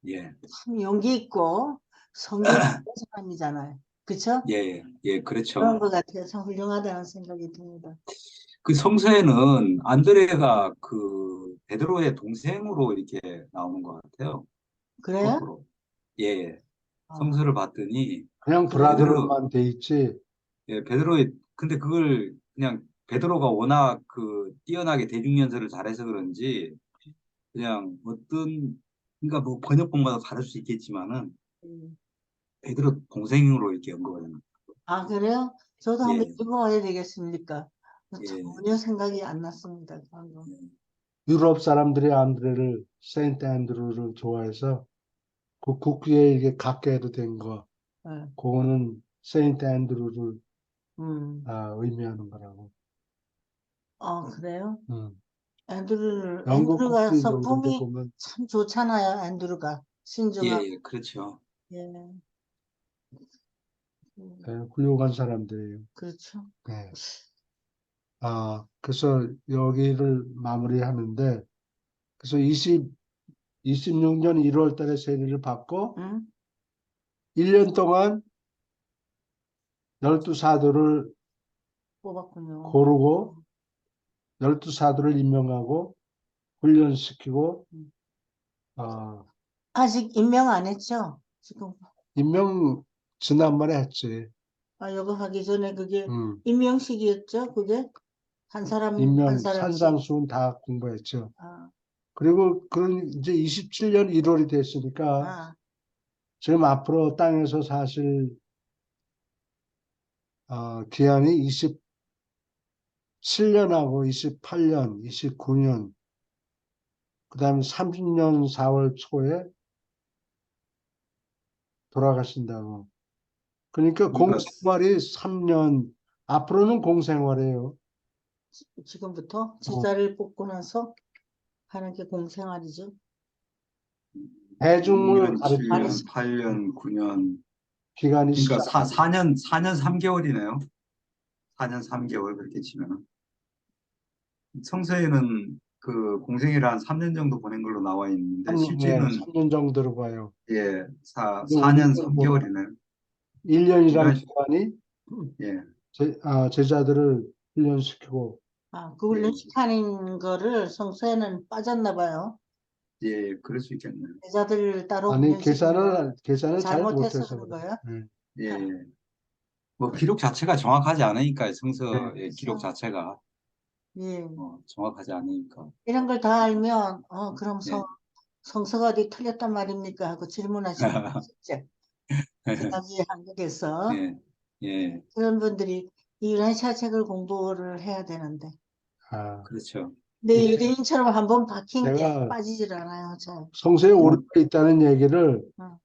S2: 예,
S4: 참 용기 있고 성경 있는 사람이잖아요. 그렇죠?
S2: 예, 예,
S4: 그런
S2: 그렇죠.
S4: 것 같아요. 참 훌륭하다는 생각이 듭니다.
S2: 그 성서에는 안드레가 그 베드로의 동생으로 이렇게 나오는 것 같아요.
S4: 그래요?
S2: 거꾸로. 예,
S4: 아,
S2: 성서를 봤더니
S1: 그냥
S4: 그래요?
S2: 베드로,
S1: 브라더로만 돼 있지.
S2: 예, 베드로의, 근데 그걸 그냥 베드로가 워낙 그 뛰어나게 대중연설을 잘해서 그런지 그냥 어떤, 그러니까 뭐 번역본마다 다를 수 있겠지만은
S4: 음.
S2: 베드로 동생으로 이렇게 언급을 합니다.
S4: 아, 그래요? 저도 한번
S2: 예,
S4: 읽어봐야 되겠습니까?
S2: 예,
S4: 전혀 생각이 안 났습니다. 방금.
S1: 유럽 사람들이 안드레를, 세인트 앤드루를 좋아해서, 그 국기에 이게 각계로 된 거,
S4: 네.
S1: 그거는 세인트 앤드루를
S4: 음.
S1: 의미하는 거라고.
S4: 그래요?
S1: 음. 영국
S4: 앤드루가
S1: 국기 이런 데
S4: 성품이
S1: 보면,
S4: 참 좋잖아요. 앤드루가.
S2: 예,
S4: 신중하고.
S2: 예, 그렇죠.
S4: 예. 음,
S1: 훌륭한 사람들이에요.
S4: 그렇죠.
S1: 네. 그래서 여기를 마무리하는데, 그래서 26년 1월 달에 세례를 받고,
S4: 응?
S1: 1년 동안 12사도를
S4: 뽑았군요.
S1: 고르고, 12사도를 임명하고, 훈련시키고,
S4: 음.
S1: 어,
S4: 아직 임명 안 했죠? 지금.
S1: 임명 지난번에 했지.
S4: 이거 하기 전에 그게
S1: 음,
S4: 임명식이었죠? 그게? 한 사람, 한
S1: 임명
S4: 사람씩.
S1: 산상수훈 다 공부했죠.
S4: 아,
S1: 그리고 그런 이제 27년 1월이 됐으니까
S4: 아,
S1: 지금 앞으로 땅에서 사실 기한이 7년하고 28년, 29년, 그 다음에 30년 4월 초에 돌아가신다고. 그러니까
S2: 그러니까
S1: 공생활이 3년, 앞으로는 공생활이에요.
S4: 지금부터 제자를 뽑고 나서 하는 게 공생활이죠.
S1: 대중을
S2: 2년,
S1: 가르치는
S2: 7년, 8년, 9년.
S1: 기간이
S2: 그러니까
S1: 시작.
S2: 4년 3개월이네요. 4년 3개월 그렇게 치면은. 성서에는 그 공생애를 한 3년 정도 보낸 걸로 나와 있는데
S1: 3년,
S2: 실제는
S1: 3년 정도로 봐요.
S2: 예,
S1: 근데
S2: 4년
S1: 우리는 뭐
S2: 3개월이네요.
S1: 1년이란
S2: 일반
S1: 기간이
S2: 예,
S1: 제자들을 훈련시키고,
S4: 아, 그
S2: 예,
S4: 훈련시키는 거를 성서에는 빠졌나 봐요.
S2: 예, 그럴 수 있겠네요.
S4: 제자들 따로
S1: 아니,
S4: 훈련시키는 거
S1: 계산을 잘
S4: 잘못해서
S1: 못해서
S4: 그런
S1: 그래.
S4: 거예요?
S2: 예, 뭐 기록 자체가 정확하지 않으니까
S1: 네.
S2: 성서의 기록 자체가
S4: 예.
S2: 정확하지 않으니까.
S4: 이런 걸 다 알면, 그럼
S2: 예.
S4: 성서가 어디 틀렸단 말입니까? 하고 질문하시는 분 있었죠. 그 당시 한국에서
S2: 예, 예,
S4: 그런 분들이 이라시아 책을 공부를 해야 되는데.
S1: 아,
S2: 그렇죠.
S4: 근데 유대인처럼 한번 박힌 게
S1: 내가
S4: 빠지질 않아요. 잘.
S1: 성서에 오류가 있다는 얘기를
S4: 어.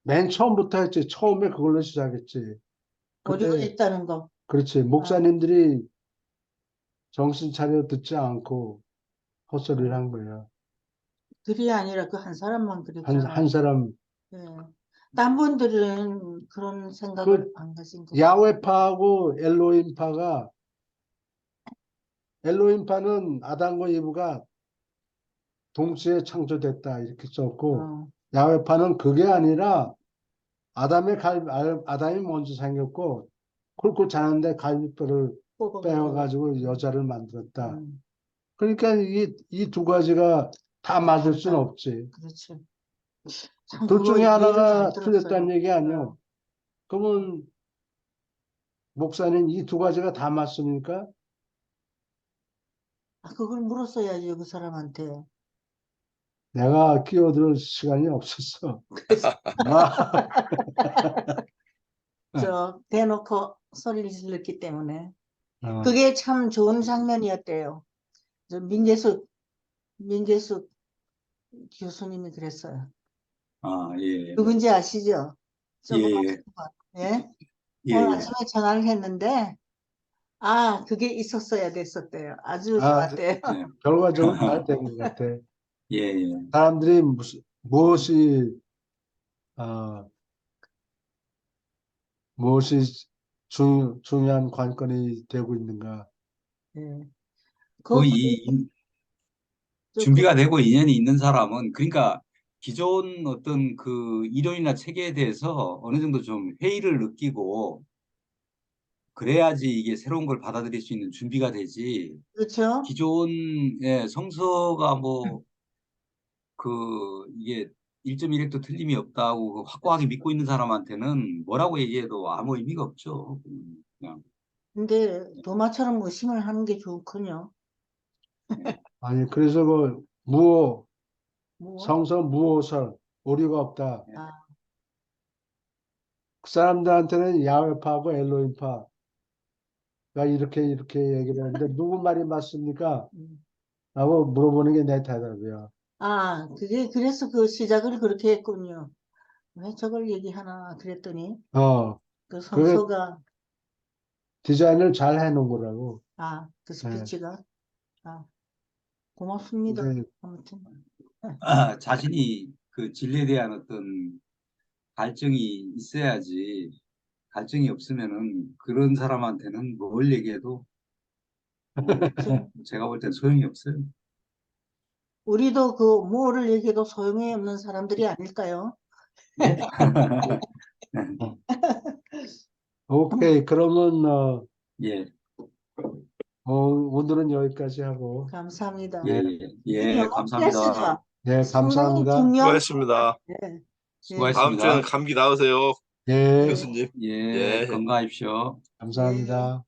S1: 맨 처음부터 했지. 처음에 그걸로 시작했지.
S4: 오류가
S1: 근데,
S4: 있다는 거.
S1: 그렇지. 목사님들이 정신 차려 듣지 않고 헛소리를 한 거야.
S4: 글이 아니라 그 한 사람만
S1: 한
S4: 그랬잖아요.
S1: 사람,
S4: 예. 딴 분들은 그런 생각을
S1: 그
S4: 안 가진 거.
S1: 야훼파하고 엘로힘파는 아담과 이브가 동시에 창조됐다 이렇게 썼고,
S4: 어,
S1: 야훼파는 그게 아니라 아담이 먼저 생겼고 굵고 자는데 갈비뼈를
S4: 뽑아가지고.
S1: 빼어가지고 여자를 만들었다.
S4: 음,
S1: 그러니까 이 두 가지가 다 맞을 수는
S4: 다르다.
S1: 없지.
S4: 그렇죠. 참
S1: 둘
S4: 그거
S1: 중에
S4: 이해를 잘
S1: 하나가
S4: 들었어요.
S1: 틀렸다는 얘기 아니요.
S4: 어.
S1: 그러면 목사님 이 두 가지가 다 맞습니까?
S4: 그걸 물었어야지, 그 사람한테.
S1: 내가 끼어들 시간이 없었어.
S4: 그래서
S1: 아,
S4: 대놓고 소리를 질렀기 때문에.
S1: 어,
S4: 그게 참 좋은 장면이었대요. 민계숙 교수님이 그랬어요.
S2: 아, 예,
S4: 누군지 아시죠?
S2: 예,
S4: 조그맣은
S2: 예,
S4: 분. 예?
S2: 예,
S4: 오늘
S2: 예.
S4: 아침에 전화를 했는데, 그게 있었어야 됐었대요. 아주
S1: 아,
S4: 좋았대요.
S2: 예.
S1: 결과적으로 잘 된 것 같아.
S2: 예, 예.
S1: 사람들이 무엇이 어, 무엇이 중요한 관건이 되고 있는가?
S4: 예. 그,
S2: 거의
S4: 저, 그,
S2: 준비가 되고 인연이 있는 사람은 그러니까 기존 어떤 그 이론이나 체계에 대해서 어느 정도 좀 회의를 느끼고 그래야지 이게 새로운 걸 받아들일 수 있는 준비가 되지.
S4: 그렇죠?
S2: 기존 성서가 뭐 그 이게 1.1핵도 틀림이 없다고 그 확고하게 믿고 있는 사람한테는 뭐라고 얘기해도 아무 의미가 없죠. 그냥
S4: 근데 도마처럼 의심을 하는 게 좋군요.
S1: 아니 그래서 그 무오
S4: 뭐,
S1: 성서 무오설 오류가 없다.
S4: 아,
S1: 그 사람들한테는 야훼파하고 엘로힘파가 이렇게 얘기를 하는데 누구 말이 맞습니까?
S4: 음.
S1: 라고 물어보는 게 내 대답이야.
S4: 그래서 그 시작을 그렇게 했군요. 왜 저걸 얘기하나 그랬더니,
S1: 어,
S4: 그
S1: 그게
S4: 성서가,
S1: 디자인을 잘 해놓은 거라고.
S4: 그
S1: 예.
S4: 스피치가, 고맙습니다.
S1: 근데
S4: 아무튼.
S2: 자신이 그 진리에 대한 어떤 갈증이 있어야지 갈증이 없으면은 그런 사람한테는 뭘 얘기해도 제가 볼 땐 소용이 없어요.
S4: 우리도 그 뭐를 얘기해도 소용이 없는 사람들이 아닐까요?
S2: 예.
S1: 오케이. 그러면
S2: 예,
S1: 오늘은 여기까지 하고.
S4: 감사합니다.
S2: 예,
S1: 네,
S2: 예,
S4: 이
S2: 예,
S4: 영어
S2: 감사합니다.
S4: 클래스가
S1: 네,
S4: 상당히
S1: 감사합니다.
S4: 중요한 것 같아요.
S3: 수고하셨습니다.
S4: 네, 네,
S3: 다음 주에는
S2: 수고하셨습니다.
S3: 감기 나으세요,
S1: 예,
S4: 네.
S3: 교수님.
S2: 예,
S3: 예.
S2: 건강하십시오.
S4: 네.
S1: 감사합니다.